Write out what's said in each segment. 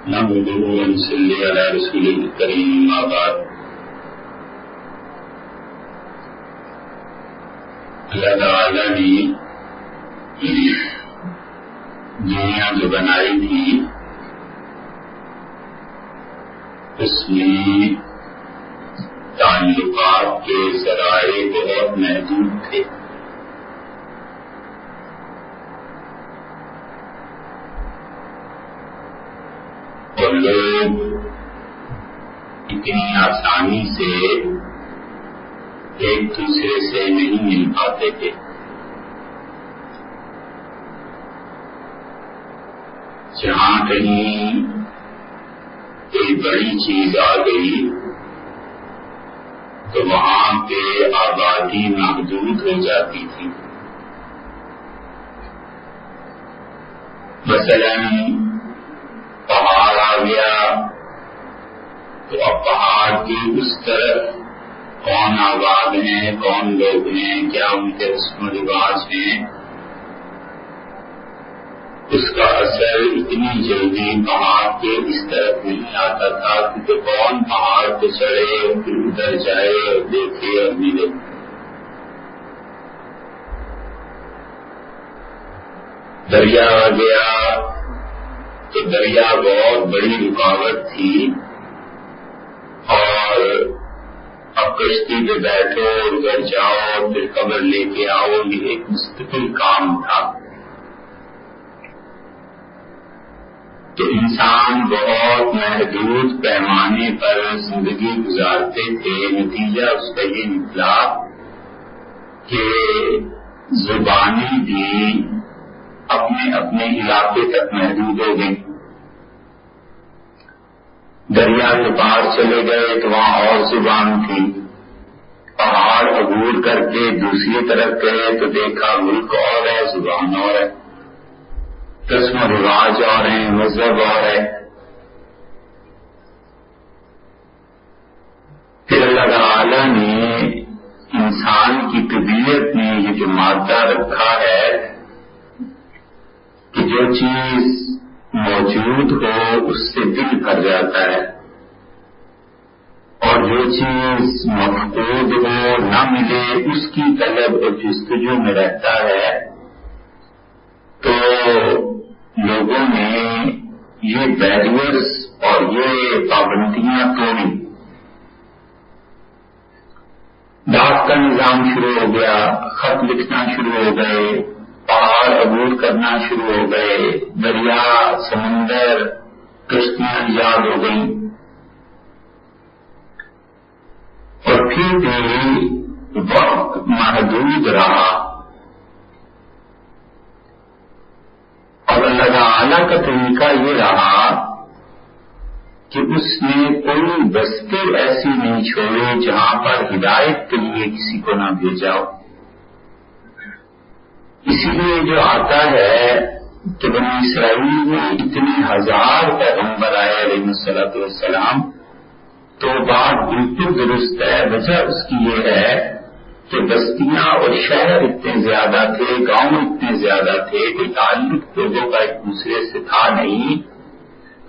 نحمده ونصلي على رسوله الكريم ما بعد۔ اللہ تعالیٰ نے دنیا جو بنائی تھی اس میں تعلقات کے ذرائع بہت محدود تھے۔ اور لوگ اتنی آسانی سے ایک دوسرے سے نہیں مل پاتے تھے۔ جہاں کہیں کوئی بڑی چیز آ گئی تو وہاں پہ آبادی محدود ہو جاتی تھی۔ مثلاً پہاڑ آ گیا تو اب پہاڑ کی اس طرف کون آباد ہیں، کون لوگ ہیں، کیا ان کے رسم و رواج ہیں، اس کا اثر اتنی جلدی پہاڑ کے اس طرف نہیں آتا تھا کیونکہ کون پہاڑ پہ چڑھے پھر ادھر جائے اور دیکھے اور ملے۔ دریا آ گیا تو دریا بہت بڑی رکاوٹ تھی، اور اب کشتی پہ بیٹھو ادھر جاؤ پھر خبر لے کے آؤ، یہ ایک مستقل کام تھا۔ تو انسان بہت محدود پیمانے پر زندگی گزارتے تھے۔ نتیجہ اس کا یہ نکلا کہ زبانیں بھی اپنے اپنے علاقے تک محدود ہو گئی۔ دریا کے پار چلے گئے تو وہاں اور زبان تھی، پہاڑ عبور کر کے دوسری طرف گئے تو دیکھا ملک اور ہے، زبان اور ہے، رسم و رواج اور ہیں، مذہب اور ہے۔ پھر اللہ تعالیٰ نے انسان کی طبیعت میں یہ جو مادہ رکھا ہے کہ جو چیز موجود ہو اس سے دل بھر جاتا ہے، اور جو چیز مفقود ہو نہ ملے اس کی طلب اور جستجو میں رہتا ہے۔ تو لوگوں نے یہ بیریئرز اور یہ پابندیاں توڑی، ڈاک کا نظام شروع ہو گیا، خط لکھنا شروع ہو گئے، پہاڑ عبور کرنا شروع ہو گئے، دریا سمندر کشتیاں ایجاد ہو گئیں، اور پھر بھی وقت محدود رہا۔ اور اللہ تعالیٰ کا طریقہ یہ رہا کہ اس نے کوئی بستی ایسی نہیں چھوڑی جہاں پر ہدایت کے لیے کسی کو نہ بھیجا ہو۔ اسی لیے جو آتا ہے کہ بنی اسرائیل میں اتنے ہزار پیغمبر آئے علیہ الصلوۃ والسلام، تو بات بالکل درست ہے۔ وجہ اس کی یہ ہے کہ بستیاں اور شہر اتنے زیادہ تھے، گاؤں اتنے زیادہ تھے، کوئی تعلق لوگوں کا ایک دوسرے سے تھا نہیں،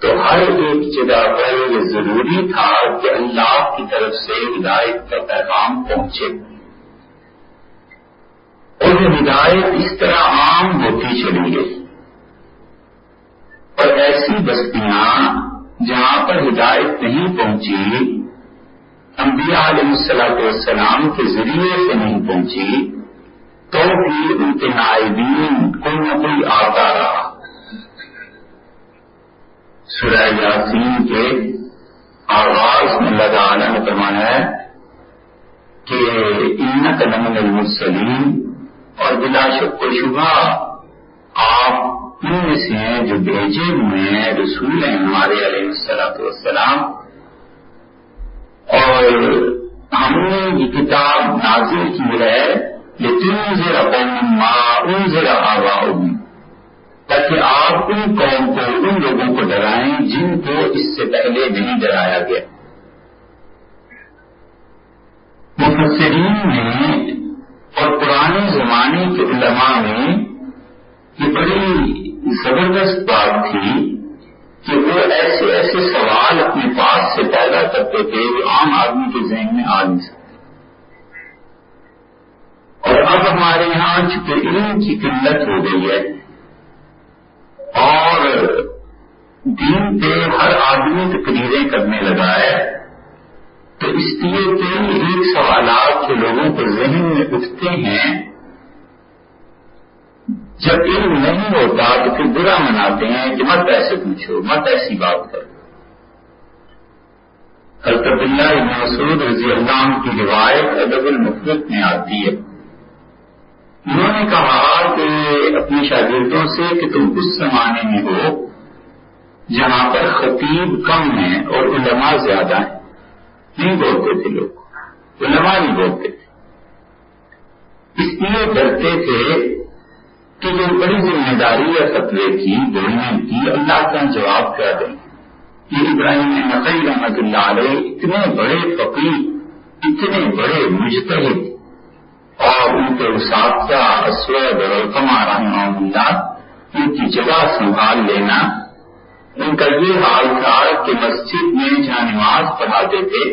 تو ہر ایک جگہ پر یہ ضروری تھا کہ اللہ کی طرف سے ہدایت کا پیغام پہنچے، اور یہ ہدایت اس طرح عام ہوتی چلی گئی۔ اور ایسی بستیاں جہاں پر ہدایت نہیں پہنچی، انبیاء علیہ السلام کے ذریعے سے نہیں پہنچی، تو بھی ان کے نائبین کوئی نہ کوئی آتا رہا۔ سورہ یاسین کے آغاز میں اللہ تعالیٰ نے فرمایا ہے کہ انک لمن المرسلین، اور بلا شک و شبہ آپ ان میں سے ہیں جو بھیجے ہوئے ہیں، رسول ہیں ہمارے علیہ السلام، اور ہم نے یہ کتاب نازل کی ہے لتنذر قوما ما انذر آباؤہم، تاکہ آپ ان قوم کو، ان لوگوں کو ڈرائیں جن کو اس سے پہلے نہیں ڈرایا گیا۔ مفسرین میں اور پرانے زمانے کے علماء میں یہ بڑی زبردست بات تھی کہ وہ ایسے ایسے سوال اپنے پاس سے پیدا کرتے تھے جو عام آدمی کے ذہن میں آ نہیں سکتے. اور اب ہمارے یہاں چونکہ علم کی قلت ہو گئی ہے اور دین پہ ہر آدمی تقریریں کرنے لگا ہے، تو اس لیے کئی ایک سوالات جو لوگوں کے ذہن میں اٹھتے ہیں جب علم نہیں ہوتا تو پھر برا مناتے ہیں کہ مت ایسے پوچھو، مت ایسی بات کرو. حضرت عبداللہ بن مسعود رضی اللہ عنہ کی روایت ادب المفرد میں آتی ہے. انہوں نے کہا کہ اپنے شاگردوں سے کہ تم اس زمانے میں ہو جہاں پر خطیب کم ہیں اور علماء زیادہ ہیں. نہیں بولتے تھے لوگ، علماء نہیں بولتے تھے. اس لیے ڈرتے تھے کہ جو بڑی ذمہ داری ہے فتوے کی بولنے کی، اللہ کا جواب کیا دیں. یہ ابراہیم نقی رحمۃ اللہ علیہ اتنے بڑے فقیہ، اتنے بڑے مجتہد اور ان کے اساتذہ اسود اور علقمہ رحمہ اللہ، ان کی جگہ سنبھال لینا. ان کا یہ حال تھا کہ مسجد میں جہاں نماز پڑھاتے تھے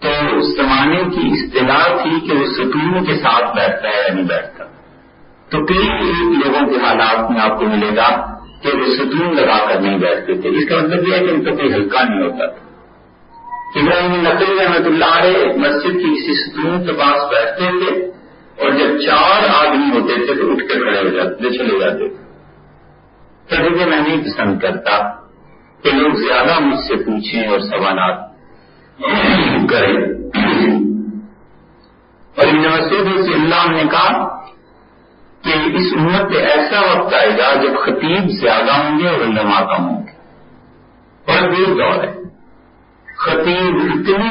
تو اس زمانے کی اصطلاح تھی کہ وہ ستون کے ساتھ بیٹھتا ہے یا نہیں بیٹھتا. تو کئی لوگوں کے حالات میں آپ کو ملے گا کہ وہ ستون لگا کر نہیں بیٹھتے تھے. اس کا مطلب یہ ہے کہ ان کا کوئی ہلکا نہیں ہوتا تھا. ابراہیم نقی رحمۃ اللہ علیہ مسجد کی کسی ستون کے پاس بیٹھتے تھے اور جب 4 آدمی ہوتے تھے تو اٹھ کے کھڑے ہو جاتے، چلے جاتے تھے. تبھی میں نہیں پسند کرتا کہ لوگ زیادہ مجھ سے پوچھیں اور سوالات کریں. اور ابن مسعود رضی اللہ عنہ نے کہا کہ اس امت پہ ایسا وقت آئے گا جب خطیب زیادہ ہوں گے اور علماء کم ہوں گے. اور دور دور ہے، خطیب اتنے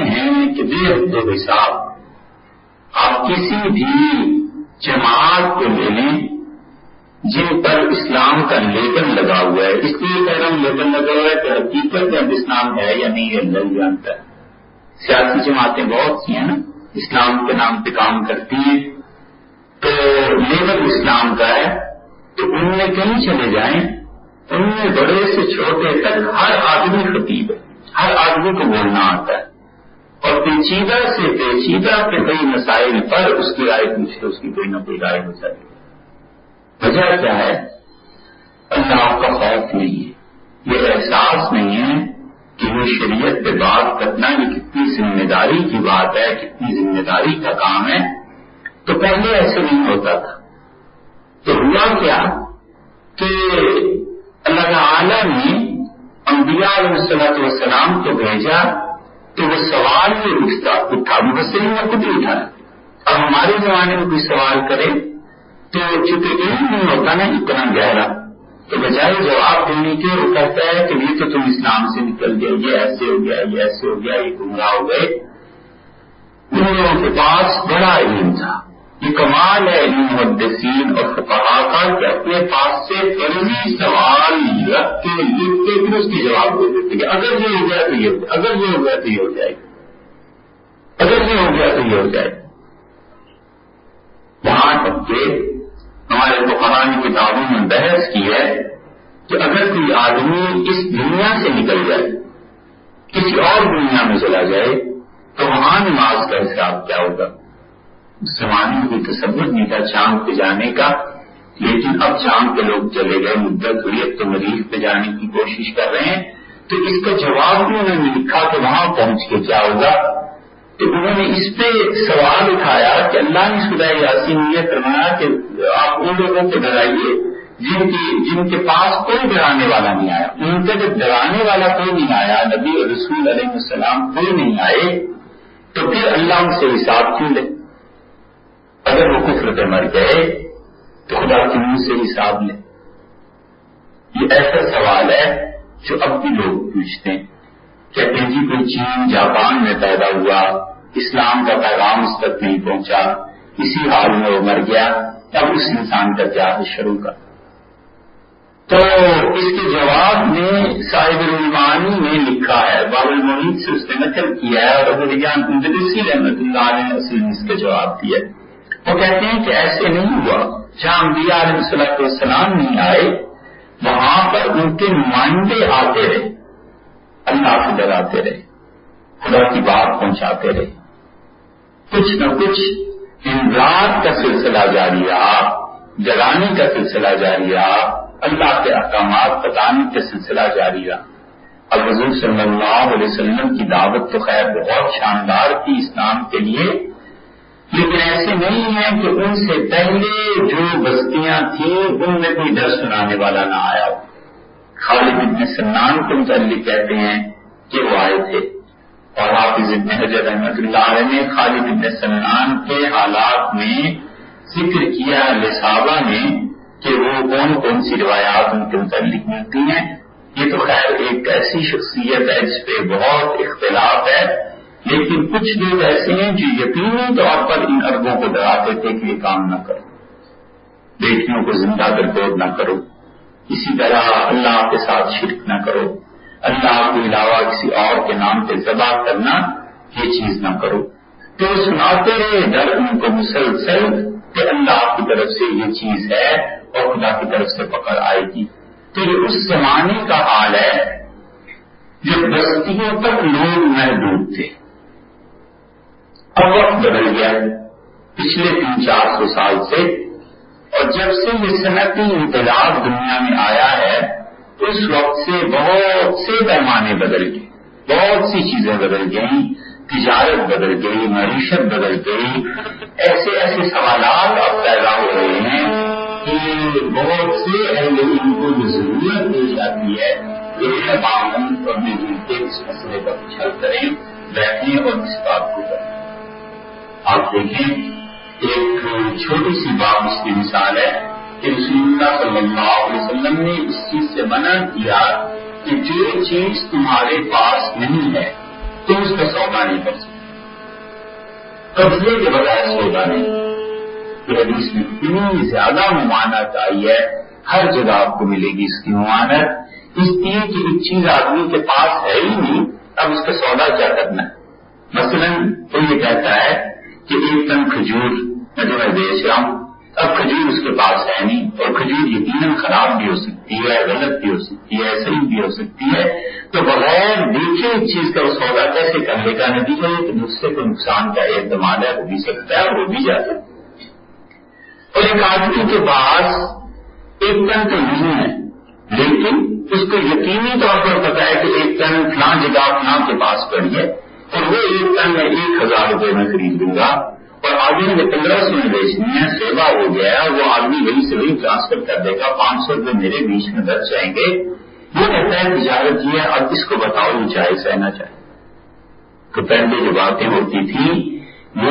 ہیں کہ بے حد و حساب. آپ کسی بھی جماعت کو لے لیں جن پر اسلام کا لیبل لگا ہوا ہے. اس لیے کہہ رہا ہوں لیبل لگا ہوا ہے کہ حقیقت میں اب اسلام ہے یا نہیں ہے اللہ جانتا ہے. سیاسی جماعتیں بہت سی ہیں نا، اسلام کے نام پہ کام کرتی ہیں، تو لیبل اسلام کا ہے. تو ان میں کہیں چلے جائیں، ان میں بڑے سے چھوٹے تک ہر آدمی خطیب ہے، ہر آدمی کو بولنا آتا ہے. اور پیچیدہ سے پیچیدہ کے کئی مسائل پر اس کی رائے پوچھ کے اس کی کوئی نہ کوئی رائے ہو جائے. وجہ کیا ہے؟ اللہ کا خوف نہیں ہے، یہ احساس نہیں ہے کہ وہ شریعت پہ بات کرنا یہ کتنی ذمہ داری کی بات ہے، کتنی ذمہ داری کا کام ہے. تو پہلے ایسے نہیں ہوتا تھا. تو ہوا کیا کہ اللہ تعالیٰ نے انبیاء علیہ السلام کو بھیجا تو وہ سوال یہ اٹھا مبصرین نے خود ہی اٹھایا. اب ہمارے زمانے میں کوئی سوال کرے تو چونکہ علم نہیں ہوتا نا اتنا گہرا، تو بجائے جواب دینے کے وہ کہتا ہے کہ یہ تو تم اسلام سے نکل گئے، یہ ایسے ہو گیا، یہ ایسے ہو گیا، یہ گمراہ ہو گئے. ان لوگوں کے پاس بڑا علم تھا. یہ کمال ہے علم محدثین اور فقہاء کا کہ اپنے پاس سے فرضی سوال رکھ کے لکھ کے پھر اس کی جواب دے دیتے کہ اگر یہ ہو گیا تو یہ ہو جائے، اگر یہ ہو گیا تو یہ ہو جائے گا، اگر یہ ہو گیا تو یہ ہو جائے گا. وہاں تک کہ ہمارے فقہاء نے کتابوں میں بحث کی ہے کہ اگر کوئی آدمی اس دنیا سے نکل جائے، کسی اور دنیا میں چلا جائے، تو وہاں نماز کا حساب کیا ہوگا؟ اس زمانے میں کوئی تصور نہیں تھا چاند پہ جانے کا، لیکن اب چاند پہ لوگ چلے گئے، مدت ہوئی، اب تو مریخ پہ جانے کی کوشش کر رہے ہیں. تو اس کا جواب بھی انہوں نے لکھا کہ وہاں پہنچ کے کیا ہوگا. تو انہوں نے اس پہ سوال اٹھایا کہ اللہ نے سورہ یاسین میں یہ فرمایا کہ آپ ان لوگوں کو ڈرائیے جن کے پاس کوئی ڈرانے والا نہیں آیا. ان کا جب ڈرانے والا کوئی نہیں آیا، نبی اور رسول علیہ السلام کوئی نہیں آئے، تو پھر اللہ ان سے حساب کیوں لے؟ اگر وہ کفر پہ مر گئے تو خدا کے منہ سے حساب لے. یہ ایسا سوال ہے جو اب بھی لوگ پوچھتے ہیں. کہتے ہیں جی کوئی چین جاپان میں پیدا ہوا، اسلام کا پیغام اس تک نہیں پہنچا، اسی حال میں وہ مر گیا، اب اس انسان کا کیا ہے شروع کا؟ تو اس کے جواب میں صاحب المعانی نے لکھا ہے، باب المحیط سے اس نے نقل کیا ہے، اور ابو ریحان اندلسی رحمۃ اللہ علیہ نے اصل میں اس کا جواب دیا. وہ کہتے ہیں کہ ایسے نہیں ہوا. جہاں انبیاء علیہ السلام نہیں آئے وہاں پر ان کے نمائندے آتے رہے، اللہ سے ڈراتے رہے، خدا کی بات پہنچاتے رہے، کچھ نہ کچھ امداد کا سلسلہ جاری رہا، جگانے کا سلسلہ جاری رہا، اللہ کے احکامات بتانے کا سلسلہ جاری رہا۔ اب حضور صلی اللہ علیہ وسلم کی دعوت تو خیر بہت شاندار تھی اسلام کے لیے، لیکن ایسے نہیں ہے کہ ان سے پہلے جو بستیاں تھیں ان میں کوئی ڈر سنانے والا نہ آیا۔ خالد بن سنان کے متعلق کہتے ہیں کہ وہ آئے تھے، اور حافظ ابن حجر رحمۃ اللہ علیہ نے خالد بن سنان کے حالات میں ذکر کیا صحابہ نے کہ وہ کون کون سی روایات ان کے متعلق ملتی ہیں۔ یہ تو خیر ایک ایسی شخصیت ہے جس پہ بہت اختلاف ہے، لیکن کچھ لوگ ایسے ہیں جو یقینی طور پر ان اربوں کو ڈراتے تھے کہ یہ کام نہ کرو، بیٹیوں کو زندہ درگور نہ کرو، اسی طرح اللہ کے ساتھ شرک نہ کرو، اللہ کے علاوہ کسی اور کے نام پہ ذبح کرنا یہ چیز نہ کرو۔ تو سناتے رہے ڈر ان کو مسلسل کہ اللہ کی طرف سے یہ چیز ہے اور خدا کی طرف سے پکڑ آئے گی۔ تو یہ اس زمانے کا حال ہے جب بستیوں تک لوگ محدود تھے۔ اب وقت بدل گیا پچھلے 300-400 سال سے، اور جب سے یہ صنعتی انقلاب دنیا میں آیا ہے اس وقت سے بہت سے پیمانے بدل گئے، بہت سی چیزیں بدل گئیں، تجارت بدل گئی، معیشت بدل گئی، ایسے ایسے سوالات اب پیدا ہو رہے ہیں کہ بہت سے اہل علم کو جو ضرورت پیش آتی ہے وہ تمام اور مل جل کے اس مسئلے پر حل کریں، بیٹھیں اور اس بات کو کریں۔ آپ دیکھیں ایک چھوٹی سی بات اس کی مثال ہے کہ رسول اللہ صلی اللہ علیہ وسلم نے اس چیز سے منع کیا کہ جو چیز تمہارے پاس نہیں ہے تم اس کا سودا نہیں کر سکتے، قبضے کے بغیر سودا نہیں۔ یہ حدیث میں اتنی زیادہ ممانعت آئی ہے، ہر جگہ آپ کو ملے گی اس کی ممانعت، اس لیے کہ ایک چیز آدمی کے پاس ہے ہی نہیں، اب اس کا سودا کیا کرنا ہے۔ مثلا وہ یہ کہتا ہے کہ ایک ٹن کھجور میں بیچ رہا ہوں، اب کھجور اس کے پاس ہے نہیں، اور کھجور یقیناً خراب بھی ہو سکتی ہے، غلط بھی ہو سکتی ہے، صحیح بھی ہو سکتی ہے، تو بغیر دیکھے ایک چیز کا وہ سودا کیسے کر لے گا؟ نتیجہ یہ کہ مجھ سے کوئی نقصان کا احتمال ہے، ہو بھی سکتا ہے، ہو بھی جاتا ہے۔ اور ایک آدمی کے پاس ایک ٹن تو نہیں ہے، لیکن اس کو یقینی طور پر پتا ہے کہ ایک ٹن فلاں جگہ فلاں کے پاس پڑی ہے، اور وہ ایک ٹن میں 1000 روپے میں خرید دوں گا، اور آدمی نے 1500 میں بیچنی ہے، سیوا ہو گیا ہے، وہ آدمی وہی سے وہی ٹرانسفر کر دے گا، 500 روپے میرے بیچ میں بچ جائیں گے۔ وہ کہتا ہے تجارت یہ ہے، اب اس کو بتاؤ یہ جائز ہے نہ چاہے۔ تو پہلے جو باتیں ہوتی تھی وہ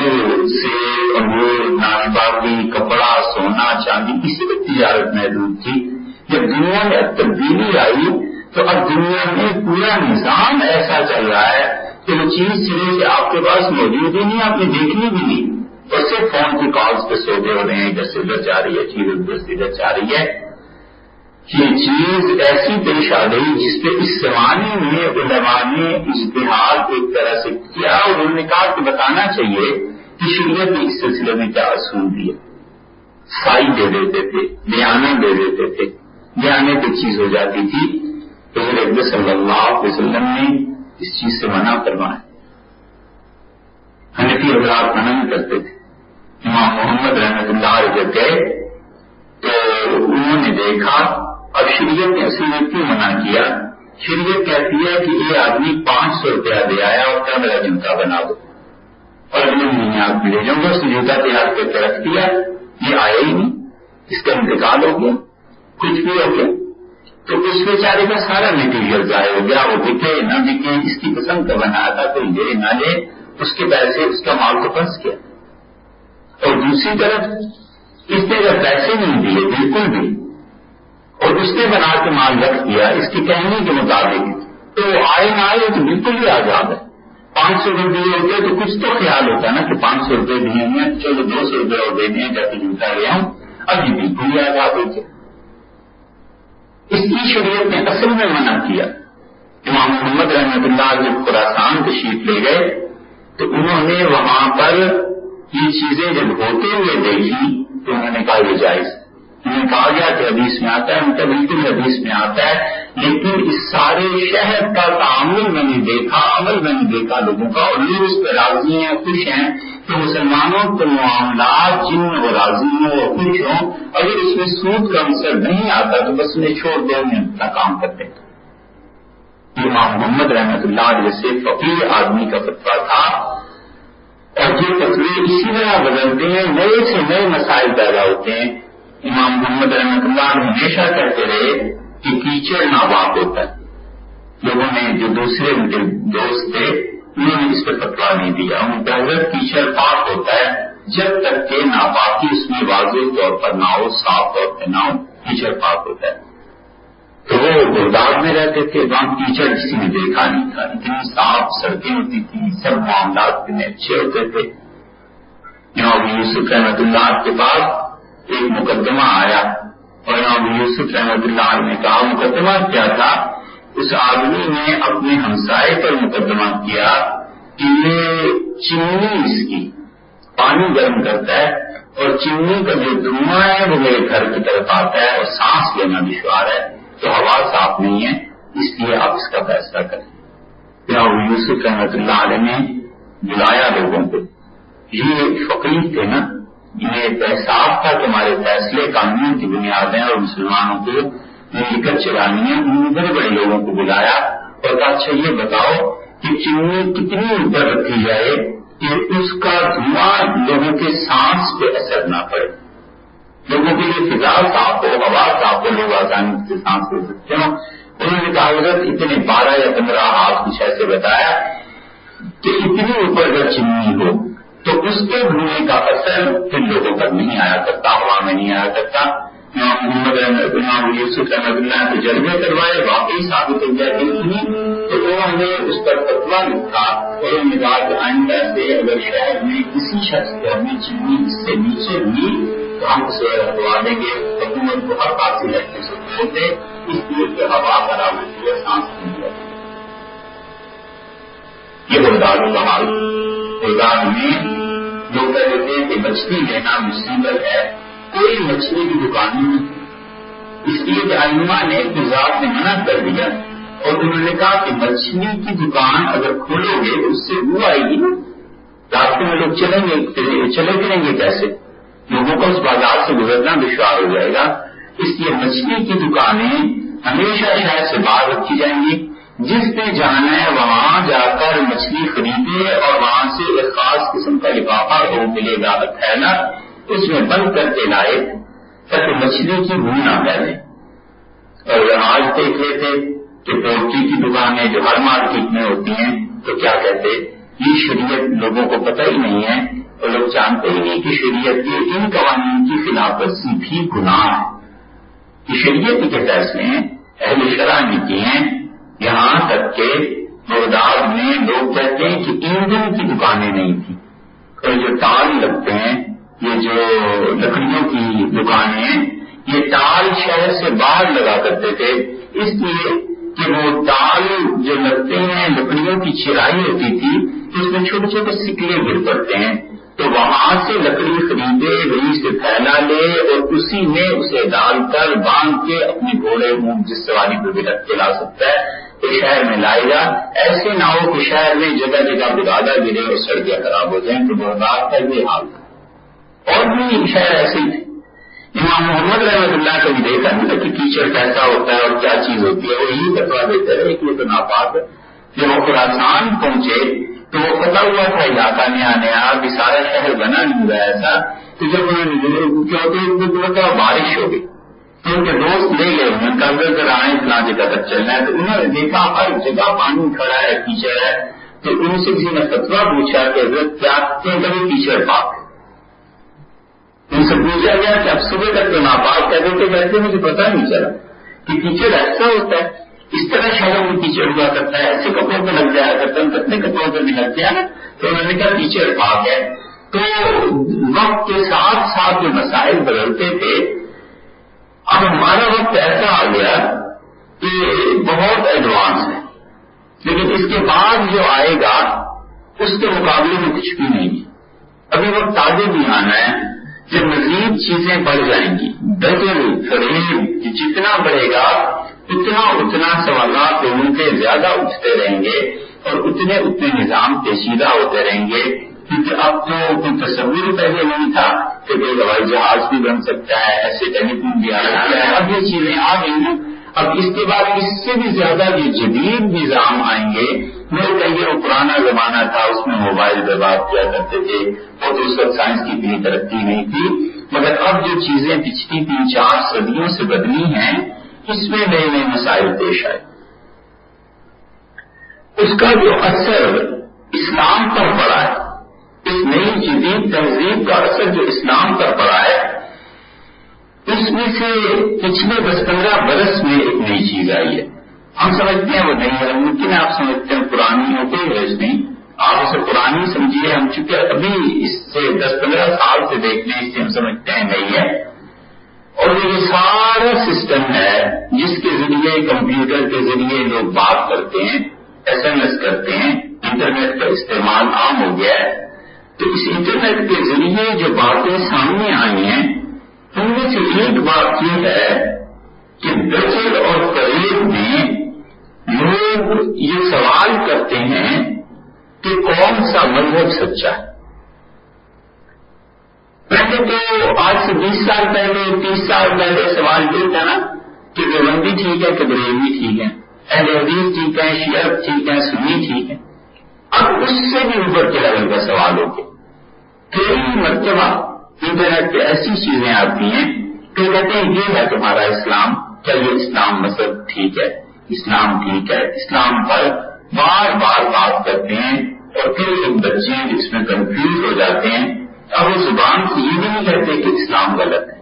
سیب، انگور، ناشپاتی، کپڑا، سونا، چاندی، اسی میں تجارت محدود تھی۔ جب دنیا میں اب تبدیلی آئی تو اب دنیا میں پورا نظام ایسا چل رہا ہے کہ وہ چیز سرے سے آپ کے پاس موجود ہی نہیں، آپ نے دیکھنی بھی نہیں، اور صرف فون کی کالز پہ سودے ہو رہے ہیں، ادھر سے ادھر جا رہی ہے چیز، ادھر سے ادھر جا رہی ہے۔ یہ چیز ایسی پیش آ گئی جس پہ اس زمانے میں علماء نے اجتہاد ایک طرح سے کیا، اور انہوں نے کہا کہ بتانا چاہیے کہ شریعت نے اس سلسلے میں کیا اصول دیے۔ سائی دے دیتے تھے، بیانہ دے دیتے تھے، بیانے پہ چیز ہو جاتی تھی۔ حضور اکرم صلی اللہ علیہ وسلم نے اس چیز سے منع فرمایا۔ حنفی حضرات منع نہیں کرتے تھے۔ امام محمد رحمۃ اللہ علیہ جب گئے تو انہوں نے دیکھا، اب شریعت نے اصل میں کیوں منع کیا؟ شریعت کہتی ہے کہ یہ آدمی 500 روپیہ دے آیا اور کیا میرا جمتا بنا دو، اور اگلے مہینے آپ لے جاؤں گا، اس نے جوتا تیار کر کے رکھ دیا، یہ آیا ہی نہیں، اس کا انتقال ہو گیا، کچھ بھی ہو گیا، تو اس بیچارے کا سارا مٹیریل ضائع ہو گیا، وہ بکے نہ بکے، اس کی پسند کا بنایا تھا، کوئی لے نہ لے، اس کے پیسے، اس کا مال تو پھنس گیا۔ اور دوسری طرف اس نے اگر پیسے نہیں دیے بالکل بھی، اور اس نے بنا کے مال رکھ دیا اس کے کہنے کے مطابق، تو آئے نہ آئے تو بالکل ہی آزاد ہے۔ 500 روپے ہوتے تو کچھ تو خیال ہوتا نا کہ 500 روپے دیے ہیں، چلو 200 روپے اور دینے ہیں، جا کے جوتا لے آؤں، اب یہ بالکل ہی آزاد ہو گیا۔ اس کی شریعت نے اصل میں منع کیا۔ امام محمد رحمۃ اللہ جب خراسان تشریف لے گئے تو انہوں نے وہاں پر یہ چیزیں جب ہوتے ہوئے دیکھی تو انہوں نے کہا یہ جائز۔ انہیں کہا گیا کہ حدیث میں آتا ہے، ان کا بالکل حدیث میں آتا ہے، لیکن اس سارے شہر کا تعامل میں نے دیکھا، عمل میں نے دیکھا لوگوں کا، اور لوگ اس پہ راضی ہیں، خوش ہیں کہ مسلمانوں کے معاملات جن میں وہ راضی ہوں اور خوش ہوں، اگر اس میں سود کا عنصر نہیں آتا تو بس انہیں چھوڑ دو، انہیں اپنا کام کرتے ہیں۔ امام محمد رحمۃ اللہ علیہ سے فقیر آدمی کا فتویٰ تھا، اور یہ فتوے اسی طرح بدلتے ہیں، نئے سے نئے مسائل پیدا ہوتے ہیں۔ امام محمد رحمۃ اللہ ہمیشہ کہتے رہے کہ کیچڑ ناپاک ہوتا ہے۔ لوگوں نے جو دوسرے ان کے دوست تھے انہوں نے اس پہ فتویٰ نہیں دیا، ان کا حضرت کیچڑ پاک ہوتا ہے جب تک کہ ناپاکی اس میں واضح طور پر نہ ہو، صاف طور پہ نہ ہو، کیچڑ پاک ہوتا ہے۔ تو وہ گرداب میں رہتے تھے، وہاں کیچڑ کسی نے دیکھا نہیں تھا، اتنی صاف سڑکیں ہوتی تھی، سب معاملات اتنے اچھے ہوتے تھے۔ امام یوسف رحمۃ اللہ کے پاس ایک مقدمہ آیا اور امام یوسف رحمۃ اللہ نے کہا، مقدمہ کیا تھا؟ اس آدمی نے اپنے ہمسائے پر مقدمہ کیا کہ یہ چمنی اس کی پانی گرم کرتا ہے اور چمنی کا جو دھواں ہے وہ میرے گھر کی طرف آتا ہے اور سانس لینا دشوار ہے، تو ہوا صاف نہیں ہے، اس لیے آپ اس کا فیصلہ کریں۔ امام یوسف رحمۃ اللہ علیہ نے بلایا لوگوں کو، یہ فقیر تھے نا، انہیں احساس تھا کہ ہمارے فیصلے قانون کی بنیاد ہیں اور مسلمانوں کو مل کر چلانی ہے۔ انہوں نے بڑے بڑے لوگوں کو بلایا اور کہا، اچھا یہ بتاؤ کہ چمنی کتنی اوپر رکھی جائے کہ اس کا دھواں لوگوں کے سانس پہ اثر نہ پڑے، لوگوں کے لیے فضا صاف ہو، ہوا صاف ہو، لوگ آسانی سے سانس لے سکتے ہوں۔ انہوں نے کہا حضرت اتنے 12 یا 15 ہاتھ کچھ ایسے بتایا کہ اتنی اوپر اگر چمنی ہو تو اس کے دھوئے کا اثر پھر لوگوں پر نہیں آیا کرتا، ہوا میں نہیں آیا کرتا۔ امام یوسف رحمۃ اللہ نے تجربے کروائے، واقعی ثابت ہو گیا کہ نہیں، تو انہوں نے اس پر فتویٰ لکھا اور انہوں نے کہا کہ آئندہ سے اگر شہر میں کسی شخص کو ہمیں چمنی اس سے نیچے ہوئی تو ہم اسے ہٹوا دیں گے۔ حکومت کو ہر حاصل ہے کہ ہوتے اس لیے کہ ہوا خراب ہوتی ہے، سانس نہیں ہے۔ یہ بردار الحال بردار میں لوگ کہتے تھے کہ مچھلی لینا مصیبت ہے، کوئی مچھلی کی دکان نہیں، اس لیے کہ علماء نے گزار نے منع کر دیا اور انہوں نے کہا کہ مچھلی کی دکان اگر کھولو گے تو اس سے بو آئے گی نا، راستے میں لوگ چلے پھریں گے کیسے؟ لوگوں کو اس بازار سے گزرنا دشوار ہو جائے گا۔ اس لیے مچھلی کی دکانیں ہمیشہ شہر سے باہر رکھی جائیں گی، جس نے جانا ہے وہاں جا کر مچھلی خریدے اور وہاں سے ایک خاص قسم کا لفافہ وہ ملے گا تھیلا، اس میں بند کر کے لائے تاکہ مچھلی کی بو نہ پھیلے۔ اور آج دیکھ لیتے کہ پولٹری کی دکانیں جو ہر مارکیٹ میں ہوتی ہیں تو کیا کہتے، یہ شریعت لوگوں کو پتہ ہی نہیں ہے اور لوگ جانتے ہی نہیں کہ شریعت کے ان قوانین کی خلاف ورزی بھی گناہ ہے۔ یہ شریعت کے فیصلے ہیں، اہل شرع نے کیے ہیں، یہاں تک کہ بغداد میں لوگ کہتے ہیں کہ ایندھن کی دکانیں نہیں تھیں اور جو ٹال لگتے ہیں، یہ جو لکڑیوں کی دکانیں ہیں، یہ ٹال شہر سے باہر لگا کرتے تھے، اس لیے کہ وہ ٹال جو لگتے ہیں لکڑیوں کی چرائی ہوتی تھی تو اس میں چھوٹے چھوٹے سکلے گر پڑتے ہیں، تو وہاں سے لکڑی خریدے، وہیں سے تھیلا لے اور اسی میں اسے ڈال کر باندھ کے اپنے گھوڑے جس سواری کو بھی رکھ کے لا سکتا ہے تو شہر میں لائے گا۔ ایسے نہ ہو کہ شہر میں جگہ جگہ بگادا گرے اور سڑکیں خراب ہو جائیں، تو بغداد کا یہ حال تھا اور بھی شہر ایسے ہی تھے۔ امام محمد رحمۃ اللہ کو بھی دیکھا نہیں کہ کیچڑ کیسا ہوتا ہے اور کیا چیز ہوتی ہے، وہ یہی فتویٰ دیتے رہے کہ یہ تو ناپاک ہے۔ جب وہ خراسان پہنچے تو وہ پتا ہوا تھا علاقہ نیا نیا، ابھی سارا شہر بنا نہیں ہوا ایسا، تو جب انہوں نے بارش ہو گئی تو ان کے دوست لے گئے، انہوں نے کہا اگر آئیں فلاں جگہ تک چلنا ہے، تو انہوں نے دیکھا ہر جگہ پانی کھڑا ہے، کیچڑ ہے، تو ان سے کسی نے فتویٰ پوچھا کہ حضرت کیا کبھی کیچڑ پاک ہے؟ ان سے پوچھا گیا کہ اب صبح تک تو ناپاک کہتے تھے، ویسے مجھے پتا نہیں چلا کہ کیچڑ ایسا ہوتا ہے، اس طرح شہروں میں کیچڑ ہوا کرتا ہے، ایسے کپڑوں پہ لگ جایا کرتا ہے، کتنے کپڑوں پہ بھی لگ گیا، تو انہوں نے کہا کیچڑ پاک ہے۔ تو وقت کے ساتھ ساتھ جو مسائل بدلتے تھے، اب ہمارا وقت ایسا آ گیا کہ بہت ایڈوانس ہے، لیکن اس کے بعد جو آئے گا اس کے مقابلے میں کچھ بھی نہیں ہے۔ ابھی وقت آگے بھی آنا ہے، کہ مزید چیزیں بڑھ جائیں گی. دجل فریب جتنا بڑھے گا اتنا سوالات لوگوں کے زیادہ اٹھتے رہیں گے اور اتنے نظام پیچیدہ ہوتے رہیں گے. کیونکہ اب تو کوئی تصور پہلے نہیں تھا کہ کوئی ہوائی جہاز بھی بن سکتا ہے, ایسے ٹیلی فون بھی آ سکتا ہے. اب یہ چیزیں آ گئی ہیں. اب اس کے بعد اس سے بھی زیادہ جو جدید نظام آئیں گے. میرے کہیے وہ پرانا زمانہ تھا, اس میں موبائل پہ بات کیا کرتے تھے اور اس وقت سائنس کی اتنی ترقی نہیں تھی. مگر اب جو چیزیں پچھلی 3-4 صدیوں سے بدلی ہیں اس میں نئے نئے مسائل پیش آئے. اس کا جو اثر اسلام پر پڑا ہے, اس نئی جدید تہذیب کا اثر جو اسلام پر پڑا ہے, اس میں سے پچھلے 10-15 برس میں ایک نئی چیز آئی ہے. ہم سمجھتے ہیں وہ نہیں ہے, ممکن آپ سمجھتے ہیں پرانی ہو کوئی غرض نہیں, آپ اسے پرانی سمجھیے. ہم چونکہ ابھی اس سے 10-15 سال سے دیکھ لیں, اس سے ہم سمجھتے ہیں نہیں ہے. اور یہ سارا سسٹم ہے جس کے ذریعے کمپیوٹر کے ذریعے لوگ بات کرتے ہیں, SMS کرتے ہیں, انٹرنیٹ کا استعمال عام ہو گیا ہے. تو اس انٹرنیٹ کے ذریعے جو باتیں سامنے آئی ہیں ان میں سے ایک بات یہ ہے کہ دجل اور فریب میں لوگ یہ سوال کرتے ہیں کہ کون سا مذہب سچا ہے. پہلے تو آج سے 20 سال پہلے 30 سال پہلے سوال یہ تھا نا کہ دیوبندی ٹھیک ہے کہ بریلوی ٹھیک ہے, اہل حدیث ٹھیک ہے, شیعہ ٹھیک ہے, سنی ٹھیک ہے. اب اس سے بھی اوپر کے لیول کا سوال ہو گیا. کئی مرتبہ انٹرنیٹ پہ ایسی چیزیں آتی ہیں کہ کہتے ہیں یہ ہے تمہارا اسلام, کیا یہ اسلام مذہب ٹھیک ہے, اسلام ٹھیک ہے. اسلام پر بار بار بات کرتے ہیں اور پھر ایک بچے اس میں کنفیوز ہو جاتے ہیں. اب وہ زبان سے یہ بھی نہیں کہتے کہ اسلام غلط ہے,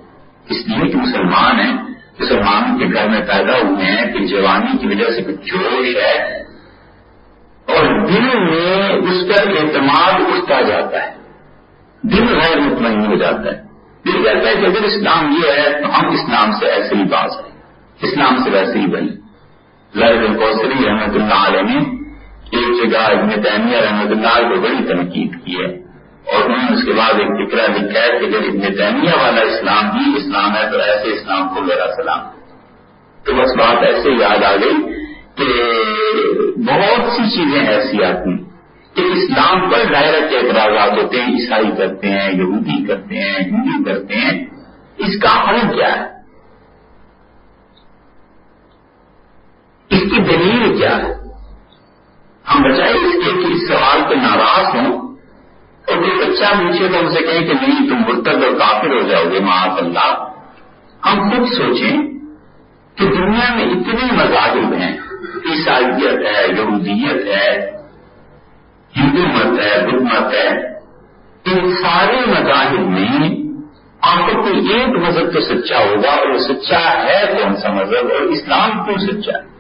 اس لیے کہ مسلمان ہیں, مسلمانوں کے گھر میں پیدا ہوئے ہیں, کہ جوانی کی وجہ سے کچھ جوش ہے اور دل میں اس پر اعتماد اٹھتا جاتا ہے, دل غیر مطمئن ہو جاتا ہے. دل کہتا ہے کہ اگر اسلام یہ ہے تو ہم اسلام سے ایسے ہی باز ہیں, اسلام سے ویسے ہی بنے. ظاہر القوثری رحمۃ اللہ علیہ نے ایک جگہ ابن تیمیہ رحمۃ اللہ کو بڑی تنقید کی ہے اور انہوں نے اس کے بعد ایک فکرہ لکھا ہے کہ اگر ابن تیمیہ والا اسلام ہی اسلام ہے تو ایسے اسلام کو میرا سلام. تو بس بات ایسے یاد آ گئی کہ بہت سی چیزیں ایسی آتی ہیں کہ اسلام پر ڈائریکٹ اعتراضات ہوتے ہیں. عیسائی کرتے ہیں, یہودی کرتے ہیں, ہندو کرتے ہیں. اس کا حل کیا ہے, اس کی دلیل کیا ہے؟ ہم بچائے اس کے کہ اس سوال پہ ناراض ہوں اور کوئی بچہ پوچھے تو ان سے کہیں کہ نہیں تم مرتد اور کافر ہو جاؤ گے معاذ اللہ. ہم خود سوچیں کہ دنیا میں اتنے مذاہب ہیں, عیسائیت ہے, یہودیت ہے, ہندو مت ہے, بدھ مت ہے. ان سارے مذاہب میں آپ کو کوئی ایک مذہب تو سچا ہوگا اور وہ سچا ہے کون سا مذہب, اور اسلام کیوں سچا ہے؟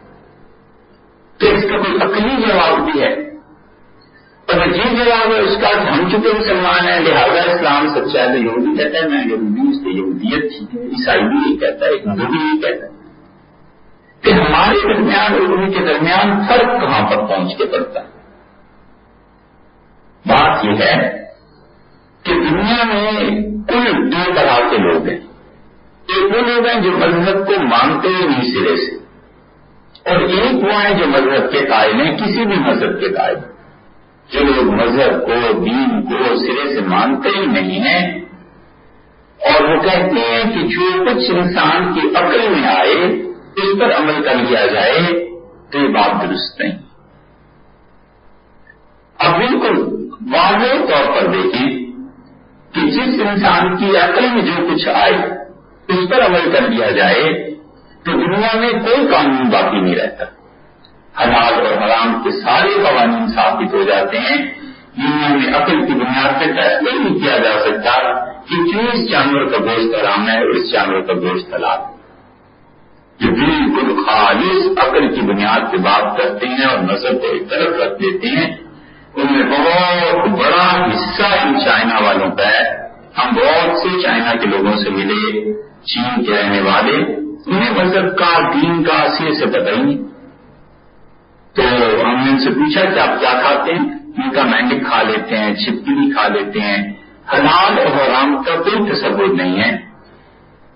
تو اس کا کوئی عقلی جواب بھی ہے. اور یہ جواب ہے اس کا ہم چونکہ مسلمان ہیں لہٰذا اسلام سچا ہے. تو یہودی کہتا ہے میں یہودی, اس سے یہودیت ٹھیک ہے. عیسائی بھی یہ کہتا ہے, ہندو بھی یہ کہتا ہے. کہ ہمارے درمیان اور ان کے درمیان فرق کہاں پر پہنچ کے پڑتا ہے؟ بات یہ ہے کہ دنیا میں کل 2 طرح کے لوگ ہیں. ایک وہ لوگ ہیں جو مذہب کو مانتے ہی نہیں سرے سے, اور ایک وہ ہیں جو مذہب کے قائل ہیں, کسی بھی مذہب کے قائل. جو لوگ مذہب کو, دین کو سرے سے مانتے ہی نہیں ہیں اور وہ کہتے ہیں کہ جو کچھ انسان کی عقل میں آئے اس پر عمل کر لیا جائے تو یہ بات درست نہیں. اب بالکل واضح طور پر دیکھیں کہ جس انسان کی عقل میں جو کچھ آئے اس پر عمل کر لیا جائے تو دنیا میں کوئی قانون باقی نہیں رہتا. حلال اور حرام کے سارے قوانین ثابت ہو جاتے ہیں. دنیا میں عقل کی بنیاد پہ فیصلہ نہیں کیا جا سکتا کہ کیوں اس جانور کا گوشت حرام ہے اور اس جانور کا گوشت حلال ہے. جو بالکل خالص عقل کی بنیاد پہ بات کرتے ہیں اور مذہب کو ایک طرف رکھ دیتے ہیں, ان میں بہت بڑا حصہ ان چائنا والوں کا ہے. ہم بہت سے چائنا کے لوگوں سے ملے, چین کے رہنے والے, انہیں مذہب کا, دین کا اصل سے پتہ ہی نہیں. تو ہم نے ان سے پوچھا کہ آپ کیا کھاتے ہیں؟ ان کا مینڈک کھا لیتے ہیں, چھپکی بھی کھا لیتے ہیں, حلال اور حرام کا کوئی تصور نہیں ہے.